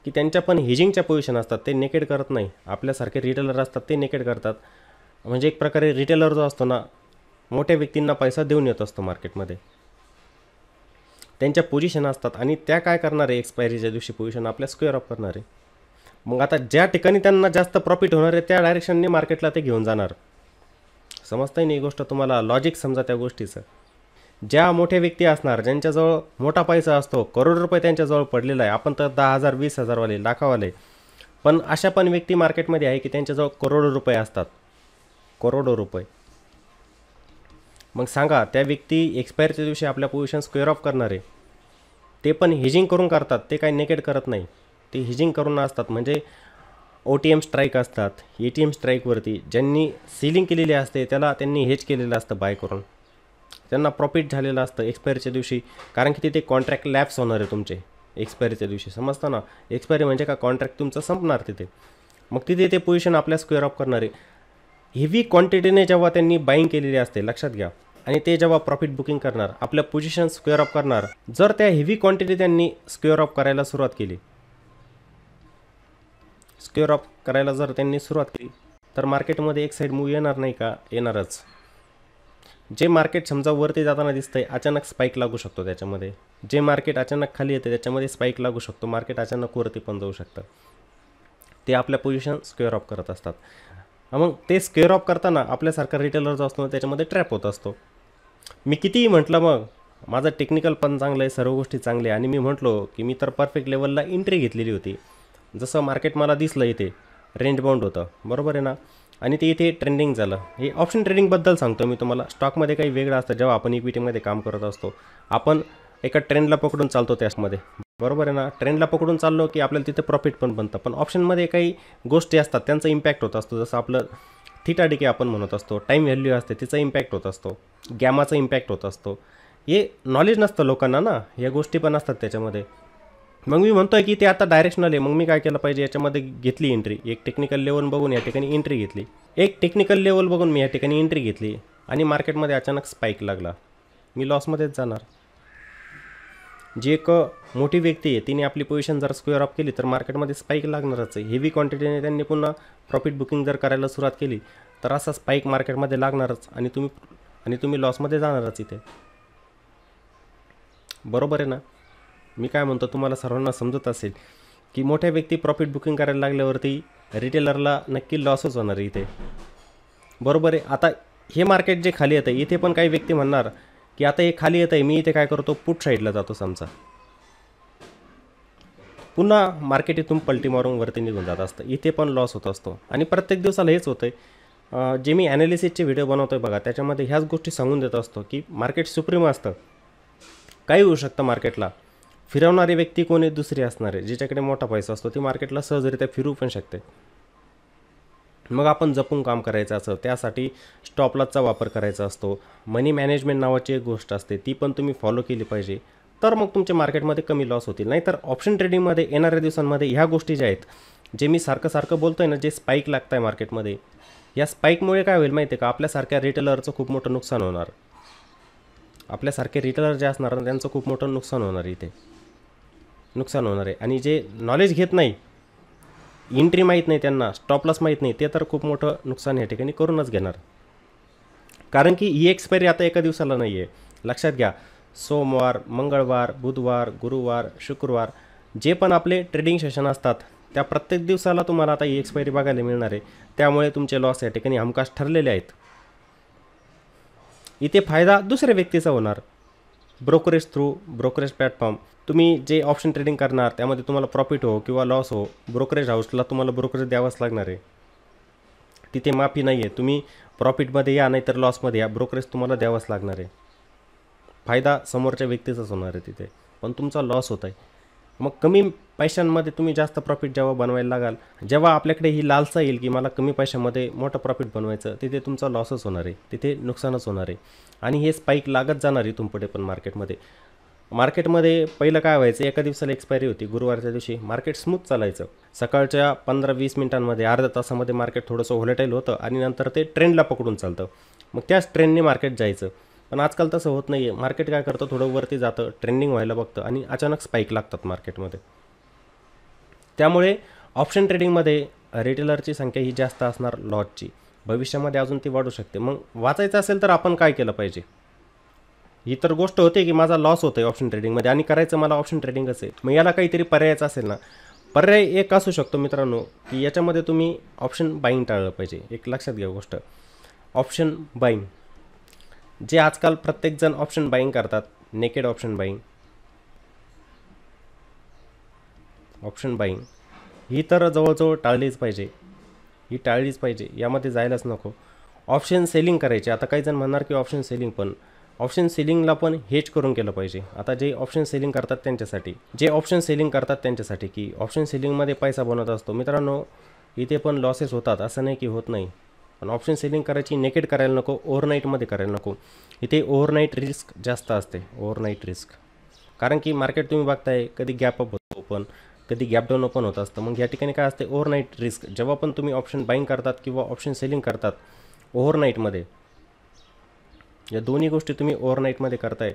की त्यांच्या पण हेजिंगच्या पोझिशन असतात. ते नेकेड करत नाही. आपल्यासारखे रिटेलर असतात ते नेकेड करतात. म्हणजे एक प्रकारे रिटेलर जो असतो ना, मोठ्या व्यक्तींना पैसा देऊन येत असतो मार्केटमध्ये. त्यांच्या पोझिशन असतात आणि त्या काय करणार आहे, एक्सपायरीच्या दिवशी पोझिशन आपल्या स्क्वेअर ऑफ करणार आहे. मग आता ज्या ठिकाणी त्यांना जास्त प्रॉफिट होणार आहे त्या डायरेक्शनने मार्केटला ते घेऊन जाणार. समजताय नाही गोष्ट तुम्हाला? लॉजिक समजा त्या गोष्टीचं. ज्या मोठ्या व्यक्ती असणार, ज्यांच्याजवळ मोठा पैसा असतो, करोड रुपये त्यांच्याजवळ पडलेला आहे, आपण तर 10,000, 20,000 वाले, लाखावाले, पण अशा पण व्यक्ती मार्केटमध्ये आहे की त्यांच्याजवळ करोडो रुपये असतात, करोडो रुपये. मग सांगा, त्या व्यक्ती एक्सपायरच्या दिवशी आपल्या पोझिशन स्क्वेअर ऑफ करणार आहे. ते पण हेजिंग करून करतात, ते काही नेकेड करत नाही, ते हेजिंग करून असतात. म्हणजे OTM स्ट्राईक असतात, ATM स्ट्राईकवरती ज्यांनी सिलिंग केलेली असते त्याला त्यांनी हेज केलेलं असतं बाय करून, त्यांना प्रॉफिट झालेलं असतं एक्सपायरीच्या दिवशी. कारण की तिथे कॉन्ट्रॅक्ट लॅप्स होणार आहे तुमचे एक्सपायरीच्या दिवशी. समजतं ना? एक्सपायरी म्हणजे का, कॉन्ट्रॅक्ट तुमचं संपणार तिथे. मग तिथे ते पोझिशन आपल्या स्क्वेअर ऑफ करणार आहे. हेवी क्वांटिटीने जेव्हा त्यांनी बाईंग केलेली असते, लक्षात घ्या, आणि ते जेव्हा प्रॉफिट बुकिंग करणार, आपल्या पोझिशन स्क्वेअर ऑफ करणार. जर त्या हेवी क्वांटिटी त्यांनी स्क्वेअर ऑफ करायला सुरुवात केली, स्क्वेअर ऑफ करायला जर त्यांनी सुरुवात केली तर मार्केटमध्ये एक साईड मूव येणार नाही का? येणारच. जे मार्केट समजा वरती जाताना दिसतंय, अचानक स्पाईक लागू शकतो त्याच्यामध्ये. जे मार्केट अचानक खाली येते त्याच्यामध्ये स्पाईक लागू शकतो. मार्केट अचानक वरती पण जाऊ शकतं. ते आपल्या पोझिशन स्क्वेअर ऑफ करत असतात. मग ते स्क्वेअर ऑफ करताना आपल्यासारखा रिटेलर जो असतो त्याच्यामध्ये ट्रॅप होत असतो. मी कितीही म्हटलं, मग माझं टेक्निकल पण चांगलं आहे, सर्व गोष्टी चांगल्या आहे, आणि मी म्हटलो की मी तर परफेक्ट लेवलला एंट्री घेतलेली होती. जसं मार्केट मला दिसलं इथे रेंज बाउंड होतं, बरोबर आहे ना, आणि ते इथे ट्रेंडिंग झालं. हे ऑप्शन ट्रेडिंगबद्दल सांगतो मी तुम्हाला. स्टॉकमध्ये काही वेगळं असतं. जेव्हा आपण इक्विटीमध्ये काम करत असतो, आपण एका ट्रेंडला पकडून चालतो त्यामध्ये. बरोबर आहे ना. ट्रेंडला पकडून चाललो की आपल्याला तिथे प्रॉफिट पण बनतं. पण ऑप्शनमध्ये काही गोष्टी असतात त्यांचा इम्पॅक्ट होत असतो. जसं आपलं थीटा डिके आपण म्हणत असतो, टाईम व्हॅल्यू असते तिचा इम्पॅक्ट होत असतो, गॅमाचा इम्पॅक्ट होत असतो. हे नॉलेज नसतं लोकांना ना, या गोष्टी पण असतात त्याच्यामध्ये. मग मी म्हणतोय की ते आता डायरेक्शनल आहे. मग मी काय केलं पाहिजे, याच्यामध्ये घेतली एंट्री. एक टेक्निकल लेवल बघून या ठिकाणी एंट्री घेतली. एक टेक्निकल लेवल बघून मी या ठिकाणी एंट्री घेतली आणि मार्केटमध्ये अचानक स्पाईक लागला. मी लॉसमध्येच जाणार. जी एक मोठी व्यक्ती आहे तिने आपली पोझिशन जर स्क्वेअर ऑफ केली तर मार्केटमध्ये स्पाईक लागणारच आहे. हेवी क्वांटिटीने त्यांनी पुन्हा प्रॉफिट बुकिंग जर करायला सुरुवात केली तर असा स्पाईक मार्केटमध्ये लागणारच आणि तुम्ही लॉसमध्ये जाणारच इथे. बरोबर आहे ना. मी काय म्हणतो तुम्हाला सर्वांना समजत असेल की मोठ्या व्यक्ती प्रॉफिट बुकिंग करायला लागल्यावरती रिटेलरला नक्की लॉसच होणार आहे इथे. बरोबर आहे. आता हे मार्केट जे खाली येतं इथे पण काही व्यक्ती म्हणणार की आता हे खाली येतं आहे, मी इथे काय करतो, पुट साईडला जातो समजा. पुन्हा मार्केट इथून पलटी मारून वरती निघून जात असतं. इथे पण लॉस होत असतो आणि प्रत्येक दिवसाला हेच होतं आहे. जे मी ॲनालिसिसचे व्हिडिओ बनवतो आहे बघा, त्याच्यामध्ये ह्याच गोष्टी सांगून देत असतो की मार्केट सुप्रीम असतं. काही होऊ शकतं मार्केटला. फिरवणारी व्यक्ती कोणी दुसरी असणार आहे, जिच्याकडे मोठा पैसा असतो ती मार्केटला सहजरित्या फिरवू पण शकते. मग आपण जपून काम करायचं असं, त्यासाठी स्टॉप लॉसचा वापर करायचा असतो. मनी मॅनेजमेंट नावाची एक गोष्ट असते, ती पण तुम्ही फॉलो केली पाहिजे. तर मग तुमच्या मार्केटमध्ये कमी लॉस होतील. नाहीतर ऑप्शन ट्रेडिंगमध्ये येणाऱ्या दिवसांमध्ये ह्या गोष्टी ज्या आहेत, जे मी सारखं बोलतो आहे ना, जे स्पाईक लागत आहे मार्केटमध्ये, या स्पाईकमुळे काय होईल माहिती आहे का, आपल्यासारख्या रिटेलरचं खूप मोठं नुकसान होणार. आपल्यासारखे रिटेलर जे असणार ना त्यांचं खूप मोठं नुकसान होणार इथे. नुकसान होणार आहे. आणि जे नॉलेज घेत नाही, एंट्री माहीत नाही त्यांना, स्टॉप लॉस माहीत नाही, ते तर खूप मोठं नुकसान या ठिकाणी करूनच घेणार. कारण की ही एक्सपायरी आता एका दिवसाला नाही आहे. लक्षात घ्या. सोमवार, मंगळवार, बुधवार, गुरुवार, शुक्रवार जे पण आपले ट्रेडिंग सेशन असतात त्या प्रत्येक दिवसाला तुम्हाला आता ही एक्सपायरी बघायला मिळणार आहे. त्यामुळे तुमचे लॉस या ठिकाणी हमखास ठरलेले आहेत. इथे फायदा दुसऱ्या व्यक्तीचा होणार. ब्रोकरेज थ्रू ब्रोकरेज प्लॅटफॉर्म तुम्ही जे ऑप्शन ट्रेडिंग करणार त्यामध्ये तुम्हाला प्रॉफिट हो किंवा लॉस हो, ब्रोकरेज हाऊसला तुम्हाला ब्रोकरेज द्यावंच लागणार आहे. तिथे माफी नाही आहे. तुम्ही प्रॉफिटमध्ये या नाही तर लॉसमध्ये या, ब्रोकरेज तुम्हाला द्यावंच लागणार आहे. फायदा समोरच्या व्यक्तीचाच होणार आहे तिथे, पण तुमचा लॉस होत आहे. मग कमी पैशांमध्ये तुम्ही जास्त प्रॉफिट जेव्हा बनवायला लागाल, जेव्हा आपल्याकडे ही लालसा येईल की मला कमी पैशामध्ये मोठं प्रॉफिट बनवायचं, तिथे तुमचा लॉसच होणार आहे, तिथे नुकसानच होणार आहे. आणि हे स्पाईक लागत जाणार इथून पुढे पण मार्केटमध्ये पहिलं काय व्हायचं, एका दिवसाला एक्सपायरी होती, गुरुवारच्या दिवशी मार्केट स्मूथ चालायचं. सकाळच्या 15-20 मिनिटांमध्ये, अर्ध्या तासामध्ये मार्केट थोडंसं व्होलेटाईल होतं आणि नंतर ते ट्रेंडला पकडून चालतं. मग त्याच ट्रेंडने मार्केट जायचं. पण आजकाल तसं होत नाही आहे. मार्केट काय करतं, थोडं वरती जातं, ट्रेंडिंग व्हायला बघतं आणि अचानक स्पाईक लागतात मार्केटमध्ये. त्यामुळे ऑप्शन ट्रेडिंगमध्ये रिटेलरची संख्या ही जास्त असणार लॉटची. भविष्यामध्ये अजून ती वाढू शकते. मग वाचायचं असेल तर आपण काय केलं पाहिजे. ही तर गोष्ट होते की माझा लॉस होतो आहे ऑप्शन ट्रेडिंगमध्ये आणि करायचं मला ऑप्शन ट्रेडिंगच आहे. मग याला काहीतरी पर्यायचं असेल ना. पर्याय एक असू शकतो मित्रांनो की याच्यामध्ये तुम्ही ऑप्शन बाईंग टाळलं पाहिजे. एक लक्षात घ्या गोष्ट, ऑप्शन बाईंग जे आजकाल प्रत्येकजण ऑप्शन बाईंग करतात, नेकेड ऑप्शन बाईंग ही तर जवळजवळ टाळलीच पाहिजे. यामध्ये जायलाच नको. ऑप्शन सेलिंग करायचे. आता काही जण म्हणणार की ऑप्शन सेलिंगला पण हेज करून केलं पाहिजे. आता जे ऑप्शन सेलिंग करतात त्यांच्यासाठी की ऑप्शन सेलिंगमध्ये पैसा बनवत असतो. मित्रांनो इथे पण लॉसेस होतात, असं नाही की होत नाही. पण ऑप्शन सेलिंग करायची नेकेड करायला नको, ओव्हरनाईटमध्ये करायला नको. इथे ओव्हरनाईट रिस्क जास्त असते. कारण की मार्केट तुम्ही बघताय कधी गॅप अप होतो पण कधी गॅप डाऊन ओपन होत असतं. मग या ठिकाणी काय असते, ओव्हरनाईट रिस्क. जेव्हा पण तुम्ही ऑप्शन बाईंग करतात किंवा ऑप्शन सेलिंग करतात ओव्हरनाईटमध्ये, या दोन्ही गोष्टी तुम्ही ओव्हरनाईटमध्ये करताय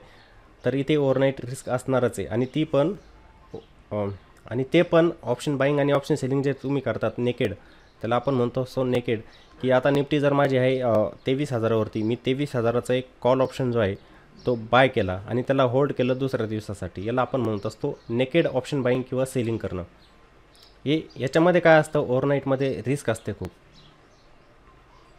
तर इथे ओव्हरनाईट रिस्क असणारच आहे. आणि ते पण ऑप्शन बाईंग आणि ऑप्शन सेलिंग जे तुम्ही करतात नेकेड, त्याला आपण म्हणतो सो नेकेड, की आता निफ्टी जर माझी आहे 23,000वरती, मी 23,000चा एक कॉल ऑप्शन जो आहे तो बाय केला आणि त्याला होल्ड केलं दुसऱ्या दिवसासाठी, याला आपण म्हणत असतो नेकेड ऑप्शन बाईंग किंवा सेलिंग करणं. याच्यामध्ये काय असतं, ओव्हरनाईटमध्ये रिस्क असते खूप.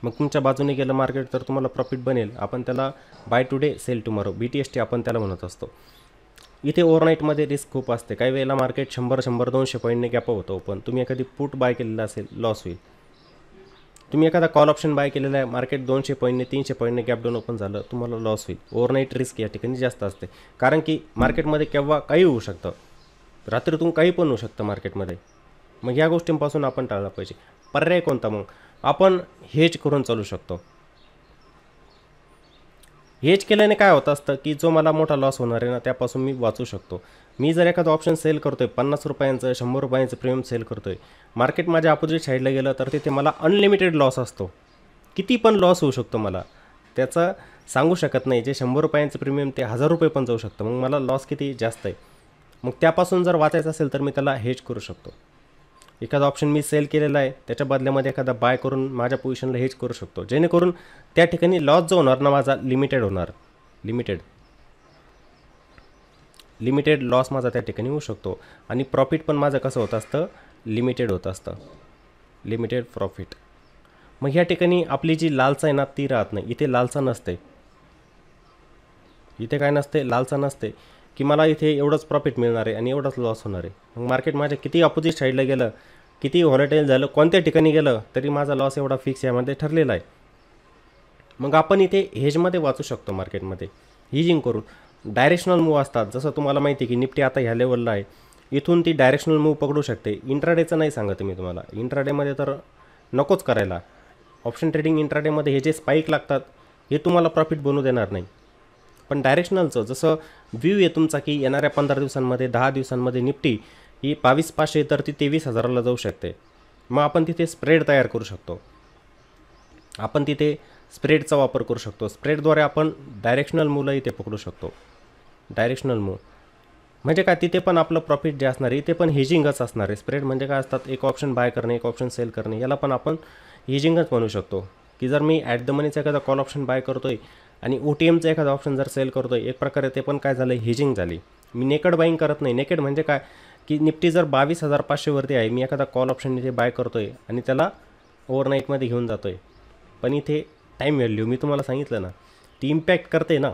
मग तुमच्या बाजूने गेलं मार्केट तर तुम्हाला प्रॉफिट बनेल. आपण त्याला buy today sell tomorrow, BTST आपण त्याला म्हणत असतो. इथे ओव्हरनाईटमध्ये रिस्क खूप असते. काही वेळेला मार्केट 100-200 पॉईंटने गॅप होतो. पण तुम्ही एखादी पुट बाय केलेला असेल, लॉस होईल. तुम्ही एखादा कॉल ऑप्शन बाय केलेला आहे, मार्केट 200 पॉईंटने 300 पॉईंटने गॅप डाऊन ओपन झालं, तुम्हाला लॉस होईल. ओव्हरनाईट रिस्क या ठिकाणी जास्त असते. कारण की मार्केटमध्ये केव्हा काही होऊ शकतं. रात्रीतून काही पण होऊ शकतं मार्केटमध्ये. मग या गोष्टींपासून आपण टाळलं पाहिजे. पर्याय कोणता मग? आपण हेज करून चालू शकतो. हेज केल्याने काय होतं असतं की जो मला मोठा लॉस होणार आहे ना त्यापासून मी वाचू शकतो. मी जर एखादं ऑप्शन सेल करतोय 50 रुपयांचं 100 रुपयांचं प्रीमियम सेल करतोय, मार्केट माझ्या अपोजिट साईडला गेलं तर तिथे मला अनलिमिटेड लॉस असतो. किती पण लॉस होऊ शकतो मला, त्याचं सांगू शकत नाही. जे 100 रुपयांचं प्रीमियम ते 1000 रुपये पण जाऊ शकतं. मग मला लॉस किती जास्त आहे. मग त्यापासून जर वाचायचं असेल तर मी त्याला हेज करू शकतो. एखादा ऑप्शन मी सेल केलेला आहे त्याच्या बदल्यामध्ये एखादा बाय करून माझ्या पोझिशनला हेज करू शकतो, जेणेकरून त्या ठिकाणी लॉस जो होणार ना माझा लिमिटेड होणार. लिमिटेड लॉस माझा त्या ठिकाणी होऊ शकतो आणि प्रॉफिट पण माझं कसं होत असतं, लिमिटेड होत असतं, लिमिटेड प्रॉफिट. मग ह्या ठिकाणी आपली जी लालसा आहे ना ती राहत नाही. इथे लालसा नसते. इथे काय नसते, लालसा नसते की मला इथे एवढंच प्रॉफिट मिळणार आहे आणि एवढंच लॉस होणार आहे. मग मार्केट माझ्या किती अपोजिट साईडला गेलं, किती व्हॉलेटाईल झालं, कोणत्या ठिकाणी गेलं तरी माझा लॉस एवढा फिक्स यामध्ये ठरलेला आहे. मग आपण इथे हेजमध्ये वाचू शकतो. मार्केटमध्ये हेजिंग करून डायरेक्शनल मूव्ह असतात. जसं तुम्हाला माहिती आहे की निफ्टी आता ह्या लेवलला आहे, इथून ती डायरेक्शनल मूव्ह पकडू शकते. इंट्राडेचं नाही सांगत मी तुम्हाला, इंट्राडेमध्ये तर नकोच करायला. ऑप्शन ट्रेडिंग इंट्राडेमध्ये हे जे स्पाईक लागतात हे तुम्हाला प्रॉफिट बनवू देणार नाही. पण डायरेक्शनलचं जसं व्ह्यू आहे तुमचा की येणाऱ्या 15 दिवसांमध्ये 10 दिवसांमध्ये निफ्टी ही 22,500 तर ती 23,000ला जाऊ शकते. मग आपण तिथे स्प्रेड तयार करू शकतो. आपण तिथे स्प्रेडचा वापर करू शकतो. स्प्रेडद्वारे आपण डायरेक्शनल मूव्हला इथे पकडू शकतो. डायरेक्शनल मूव्ह म्हणजे काय, तिथे पण आपलं प्रॉफिट जे असणार आहे इथे पण हेजिंगच असणार आहे. स्प्रेड म्हणजे काय असतात, एक ऑप्शन बाय करणे, एक ऑप्शन सेल करणे, याला पण आपण हेजिंगच म्हणू शकतो. की जर मी ॲट द मनीचा एखादा कॉल ऑप्शन बाय करतोय आणि OTMचा एखादा ऑप्शन जर सेल करतोय, एक प्रकारे ते पण काय झालं, हेजिंग झाली. मी नेकड बाईंग करत नाही. नेकेड म्हणजे काय की निफ्टी जर 22,500 वरती आहे, मी एखादा कॉल ऑप्शन इथे बाय करतोय आणि त्याला ओव्हरनाईटमध्ये घेऊन जातोय. पण इथे टाईम व्हॅल्यू मी तुम्हाला सांगितलं ना ती इम्पॅक्ट करते ना,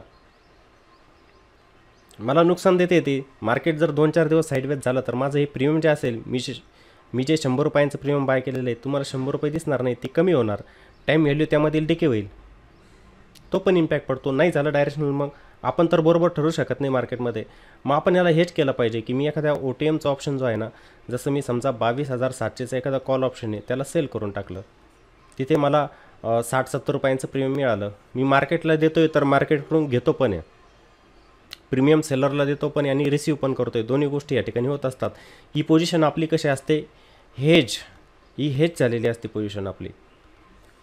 मला नुकसान देते ती. मार्केट जर 2-4 दिवस साईडवेज झालं तर माझं हे प्रीमियम जे असेल, मी जे 100 रुपयांचं प्रीमियम बाय केलेलं आहे तुम्हाला 100 रुपये दिसणार नाही, ती कमी होणार. टाईम व्हॅल्यू त्यामधील डिके होईल, तो पण इम्पॅक्ट पडतो. नाही झालं डायरेक्शनल मग आपण तर बरोबर ठरवू शकत नाही मार्केटमध्ये. मग आपण याला हेच केलं पाहिजे की मी एखाद्या OTMचा ऑप्शन जो आहे ना, जसं मी समजा 22,700चा एखादा कॉल ऑप्शन आहे त्याला सेल करून टाकलं, तिथे मला 60-70 रुपयांचं प्रीमियम मिळालं. मी मार्केटला देतोय तर मार्केटकडून घेतो पण आहे, प्रीमियम सेलरला देतो पण आणि रिसीव पण करतोय. दोन्ही गोष्टी या ठिकाणी होत असतात. ही पोझिशन आपली कशी असते, ही हेज झालेली असते पोझिशन आपली.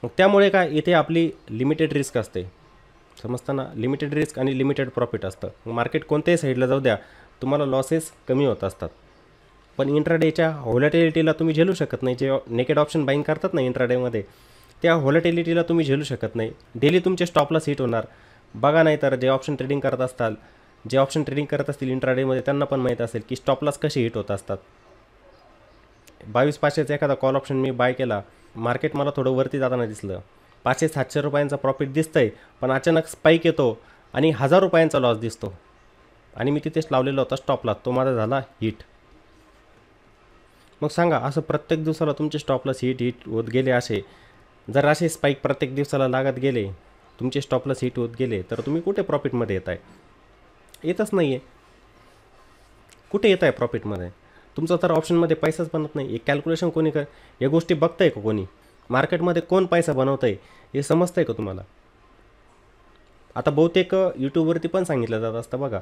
मग त्यामुळे काय इथे आपली लिमिटेड रिस्क असते. समजताना लिमिटेड रिस्क आणि लिमिटेड प्रॉफिट असतं. मग मार्केट कोणत्याही साईडला जाऊ द्या तुम्हाला लॉसेस कमी होत असतात. पण इंट्राडेच्या व्हॉलेटिलिटीला तुम्ही झेलू शकत नाही. जे नेकेड ऑप्शन बाईंग करतात ना इंट्राडेमध्ये, त्या व्हॉलेटिलिटीला तुम्ही झेलू शकत नाही. डेली तुमचे स्टॉपला हिट होणार. बघा, नाही तर जे ऑप्शन ट्रेडिंग करत असतील इंट्राडेमध्ये त्यांना पण माहीत असेल की स्टॉपलाच कसे हिट होत असतात. 22,500चा एखादा कॉल ऑप्शन मी बाय केला, मार्केट मला थोडं वरती जाताना दिसलं, 500-700 रुपयांचा प्रॉफिट दिसतंय, पण अचानक स्पाईक येतो आणि 1000 रुपयांचा लॉस दिसतो आणि मी तिथेच लावलेला होता स्टॉपला, तो माझा झाला हिट. मग सांगा, असं प्रत्येक दिवसाला तुमचे स्टॉपलास हिट होत गेले, जर असे स्पाईक प्रत्येक दिवसाला लागत गेले, तुमचे स्टॉपलास हिट होत गेले, तर तुम्ही कुठे प्रॉफिटमध्ये येत आहे? येतच नाही आहे. कुठे येत आहे प्रॉफिटमध्ये? तुमचा तर ऑप्शनमध्ये पैसाच बनत नाही. एक कॅल्क्युलेशन कोणी या गोष्टी बघतं आहे का कोणी? मार्केटमध्ये कोण पैसा बनवतं आहे हे समजतं आहे का तुम्हाला? आता बहुतेक यूट्यूबवरती पण सांगितलं जात असतं बघा,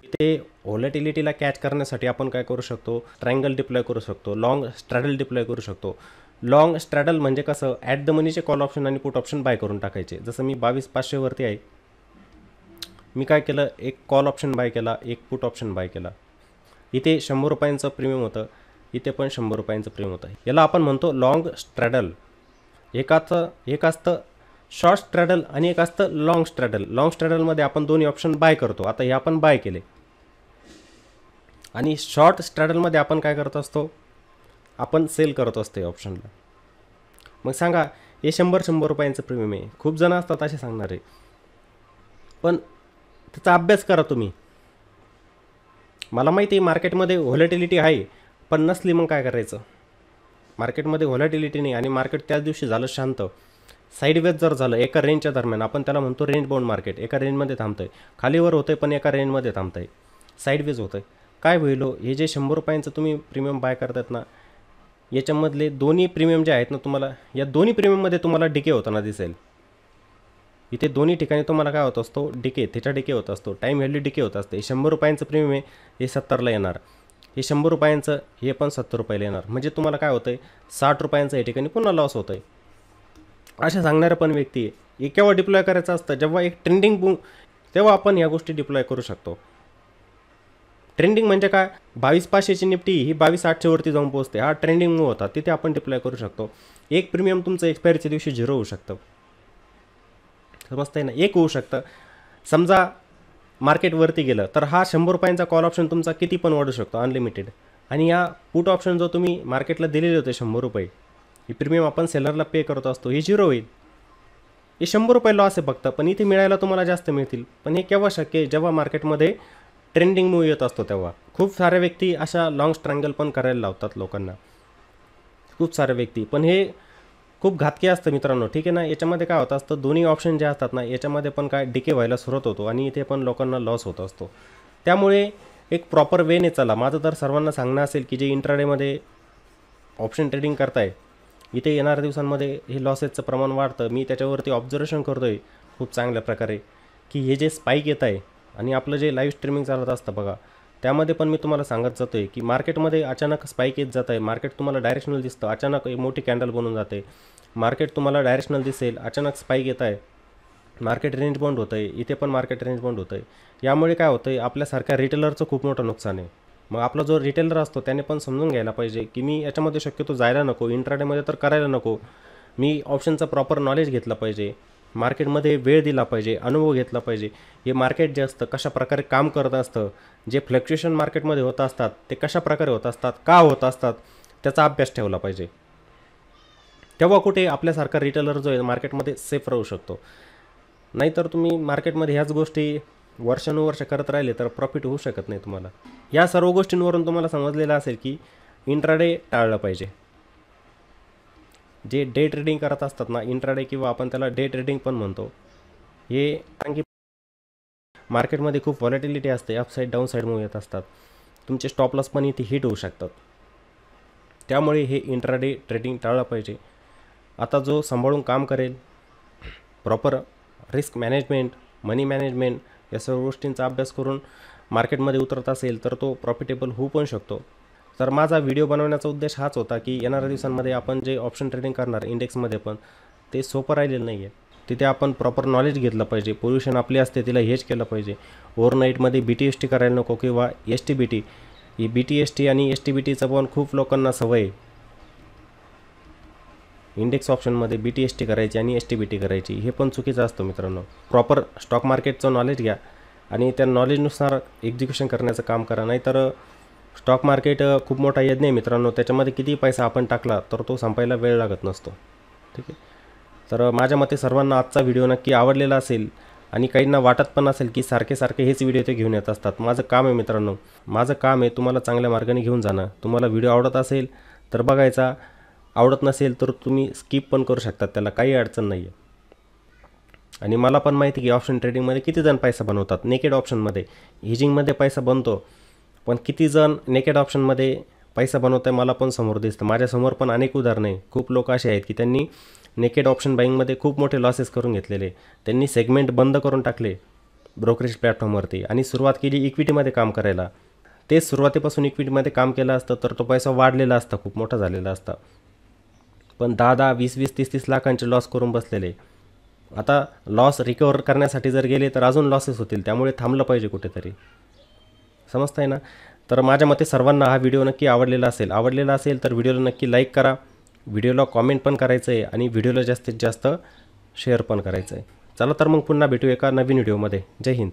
ते व्हॉलेटिलिटीला कॅच करण्यासाठी आपण काय करू शकतो, ट्रायंगल डिप्लॉय करू शकतो, लॉंग स्ट्रॅडल डिप्लॉय करू शकतो. लॉंग स्ट्रॅडल म्हणजे कसं, ॲट द मनीचे कॉल ऑप्शन आणि पुट ऑप्शन बाय करून टाकायचे. जसं मी 22,500 वरती आहे, मी काय केलं, एक कॉल ऑप्शन बाय केला, एक पुट ऑप्शन बाय केला. इथे 100 रुपयांचं प्रीमियम होतं, इथे पण 100 रुपयांचं प्रीमियम होतं. याला आपण म्हणतो लॉंग स्ट्रॅडल. एक असतं शॉर्ट स्ट्रॅडल आणि एक असतं लॉंग स्ट्रॅडल. लॉंग स्ट्रॅडलमध्ये आपण दोन्ही ऑप्शन बाय करतो. आता हे आपण बाय केले. आणि शॉर्ट स्ट्रॅडलमध्ये आपण काय करत असतो, आपण सेल करत असतो ऑप्शनला. मग सांगा, हे 100 रुपयांचं प्रीमियम आहे. खूप जण असतात असे सांगणारे, पण त्याचा अभ्यास करा तुम्ही. मला माहिती आहे मार्केटमध्ये व्हॉलेटिलिटी आहे, पण नसली मग काय करायचं? मार्केटमध्ये व्हॉलेटिलिटी नाही आणि मार्केट त्याच दिवशी झालं शांत, साईडवेज जर झालं एका रेंजच्या दरम्यान, आपण त्याला म्हणतो रेंज बाउंड मार्केट. एका रेंजमध्ये थांबतं आहे, खालीवर होतं आहे पण एका रेंजमध्ये थांबतं आहे, साईडवेज होतं आहे, काय होईल हो, हे जे 100 रुपयांचं तुम्ही प्रीमियम बाय करतात ना, याच्यामधले दोन्ही प्रीमियम जे आहेत ना, तुम्हाला या दोन्ही प्रीमियममध्ये तुम्हाला डिके होताना दिसेल. इथे दोन्ही ठिकाणी तुम्हाला काय होत असतो, त्याचा डिके होत असतो, टाईम व्हॅल्यू डिके होत असते. 100 रुपयांचं प्रीमियम आहे, हे 70ला येणार. हे 100 रुपयांचं हे पण 70 रुपयाला येणार. म्हणजे तुम्हाला काय होतं आहे, 60 रुपयांचं या ठिकाणी पुन्हा लॉस होतं आहे. अशा सांगणाऱ्या पण व्यक्ती आहे. हे केव्हा डिप्लॉय करायचं असतं, जेव्हा एक ट्रेंडिंग तेव्हा आपण या गोष्टी डिप्लॉय करू शकतो. ट्रेंडिंग म्हणजे काय, 22,500ची निफ्टी ही 22,800वरती जाऊन पोहोचते, हा ट्रेंडिंग मूव्ह होता, तिथे आपण डिप्लॉय करू शकतो. एक प्रीमियम तुमचं एक्सपायरीच्या दिवशी 0 होऊ शकतं, समजतं आहे ना, एक होऊ शकतं. समजा मार्केटवरती गेलं तर हा 100 रुपयांचा कॉल ऑप्शन तुमचा किती पण वाढू शकतो, अनलिमिटेड. आणि या पुट ऑप्शन जो तुम्ही मार्केटला दिलेले होते 100 रुपये, ही प्रीमियम आपण सेलरला पे करत असतो, हे 0 होईल. हे 100 रुपये लॉस आहे फक्त, पण इथे मिळायला तुम्हाला जास्त मिळतील. पण हे केव्हा शक्य आहे, जेव्हा मार्केटमध्ये ट्रेंडिंग मूव्ह येत असतो तेव्हा. खूप साऱ्या व्यक्ती अशा लॉंग स्ट्रँगल पण करायला लावतात लोकांना, खूप साऱ्या व्यक्ती. पण हे खूप घातकी असतं मित्रांनो, ठीक आहे ना. याच्यामध्ये काय होतं असतं, दोन्ही ऑप्शन जे असतात ना, याच्यामध्ये पण काय डिके व्हायला सुरुवात होतो आणि इथे पण लोकांना लॉस होत असतो. त्यामुळे एक प्रॉपर वेने चला. माझं तर सर्वांना सांगणं असेल की जे इंट्राडेमध्ये ऑप्शन ट्रेडिंग करताय, इथे येणाऱ्या दिवसांमध्ये हे लॉसेसचं प्रमाण वाढतं. मी त्याच्यावरती ऑब्झर्वेशन करतो आहे खूप चांगल्या प्रकारे, की हे जे स्पाईक येत आहे आणि आपलं जे लाईव्ह स्ट्रीमिंग चालत असतं बघा, त्यामध्ये पण मी तुम्हाला सांगत जातो आहे की मार्केटमध्ये अचानक स्पाईक येत जात आहे. मार्केट तुम्हाला डायरेक्शनल दिसतं, अचानक एक मोठी कॅन्डल बनून जाते. मार्केट तुम्हाला डायरेक्शनल दिसेल, अचानक स्पाईक येत आहे, मार्केट रेंज बाउंड होतं आहे, इथे पण मार्केट रेंज बाउंड होतं आहे. यामुळे काय होतं आहे, आपल्यासारख्या रिटेलरचं खूप मोठं नुकसान आहे. मग आपला जो रिटेलर असतो त्याने पण समजून घ्यायला पाहिजे की मी याच्यामध्ये शक्यतो जायला नको, इंट्राडेमध्ये तर करायला नको. मी ऑप्शनचं प्रॉपर नॉलेज घेतलं पाहिजे, मार्केटमध्ये वेळ दिला पाहिजे, अनुभव घेतला पाहिजे. हे मार्केट जे असतं कशा प्रकारे काम करत असतं, जे फ्लक्च्युएशन मार्केटमध्ये होत असतात ते कशा प्रकारे होत असतात, का होत असतात, त्याचा अभ्यास ठेवला पाहिजे. तेव्हा कुठे आपल्यासारखा रिटेलर जो आहे मार्केटमध्ये सेफ राहू शकतो. नाहीतर तुम्ही मार्केटमध्ये ह्याच गोष्टी वर्षानुवर्ष करत राहिले तर प्रॉफिट होऊ शकत नाही तुम्हाला. या सर्व गोष्टींवरून तुम्हाला समजलेलं असेल की इंट्राडे टाळलं पाहिजे. जे डे ट्रेडिंग करत असतात ना, इंट्राडे किंवा आपण त्याला डे ट्रेडिंग पण म्हणतो, हे कारण की मार्केटमध्ये खूप व्हॉलॅटिलिटी असते, अपसाईड डाऊन साईड मूव्ह येत असतात, तुमचे स्टॉप लॉस पण इथे हिट होऊ शकतात. त्यामुळे हे इंट्राडे ट्रेडिंग टाळलं पाहिजे. आता जो सांभाळून काम करेल, प्रॉपर रिस्क मॅनेजमेंट, मनी मॅनेजमेंट या सर्व गोष्टींचा अभ्यास करून मार्केटमध्ये उतरत असेल तर तो प्रॉफिटेबल होऊ पण शकतो. तर माझा व्हिडिओ बनवण्याचा उद्देश हाच होता की येणाऱ्या दिवसांमध्ये आपण जे ऑप्शन ट्रेडिंग करणार इंडेक्समध्ये पण ते सोपं राहिलेलं नाही आहे. तिथे आपण प्रॉपर नॉलेज घेतलं पाहिजे. पोझिशन आपली असते तिला हेच केलं पाहिजे. ओव्हरनाईटमध्ये BTST करायला नको किंवा STBT. ही BTST आणि STBTचं पण खूप लोकांना सवय आहे. इंडेक्स ऑप्शनमध्ये BTST करायची आणि STBT करायची, हे पण चुकीचं असतं मित्रांनो. प्रॉपर स्टॉक मार्केटचं नॉलेज घ्या आणि त्या नॉलेजनुसार एक्झिक्युशन करण्याचं काम करा. नाहीतर स्टॉक मार्केट खूप मोठा यज्ञ आहे मित्रांनो, त्याच्यामध्ये किती पैसा आपण टाकला तर तो संपायला वेळ लागत नसतो, ठीक आहे. तर माझ्या मते सर्वांना आजचा व्हिडिओ नक्की आवडलेला असेल आणि काहींना वाटत पण असेल की सारखे सारखे हेच व्हिडिओ ते घेऊन येत असतात. माझं काम आहे मित्रांनो, माझं काम आहे तुम्हाला चांगल्या मार्गाने घेऊन जाणं. तुम्हाला व्हिडिओ आवडत असेल तर बघायचा, आवडत नसेल तर तुम्ही स्किप पण करू शकतात, त्याला काही अडचण नाही आहे. आणि मला पण माहिती की ऑप्शन ट्रेडिंगमध्ये किती जण पैसा बनवतात. नेकेड ऑप्शनमध्ये, हेजिंगमध्ये पैसा बनतो, पण किती जण नेकेड ऑप्शनमध्ये पैसा बनवत आहे मला पण समोर दिसतं. माझ्यासमोर पण अनेक उदाहरणं आहे. खूप लोक असे आहेत की त्यांनी नेकेड ऑप्शन बाईंगमध्ये खूप मोठे लॉसेस करून घेतलेले. त्यांनी सेगमेंट बंद करून टाकले ब्रोकरेज प्लॅटफॉर्मवरती आणि सुरुवात केली इक्विटीमध्ये काम करायला. ते सुरुवातीपासून इक्विटीमध्ये काम केलं असतं तर तो पैसा वाढलेला असता, खूप मोठा झालेला असता. पण 10-10, 20-20, 30-30 लाखांचे लॉस करून बसलेले. आता लॉस रिकवर करण्यासाठी जर गेले तर अजून लॉसेस होतील, त्यामुळे थांबलं पाहिजे कुठेतरी, समजतं आहे ना. तर माझ्या मते सर्वांना हा व्हिडिओ नक्की आवडलेला असेल तर व्हिडिओला नक्की लाईक करा, व्हिडिओला कॉमेंट पण करायचं आहे आणि व्हिडिओला जास्तीत जास्त शेअर पण करायचं आहे. चला तर मग पुन्हा भेटू एका नवीन व्हिडिओमध्ये. जय हिंद.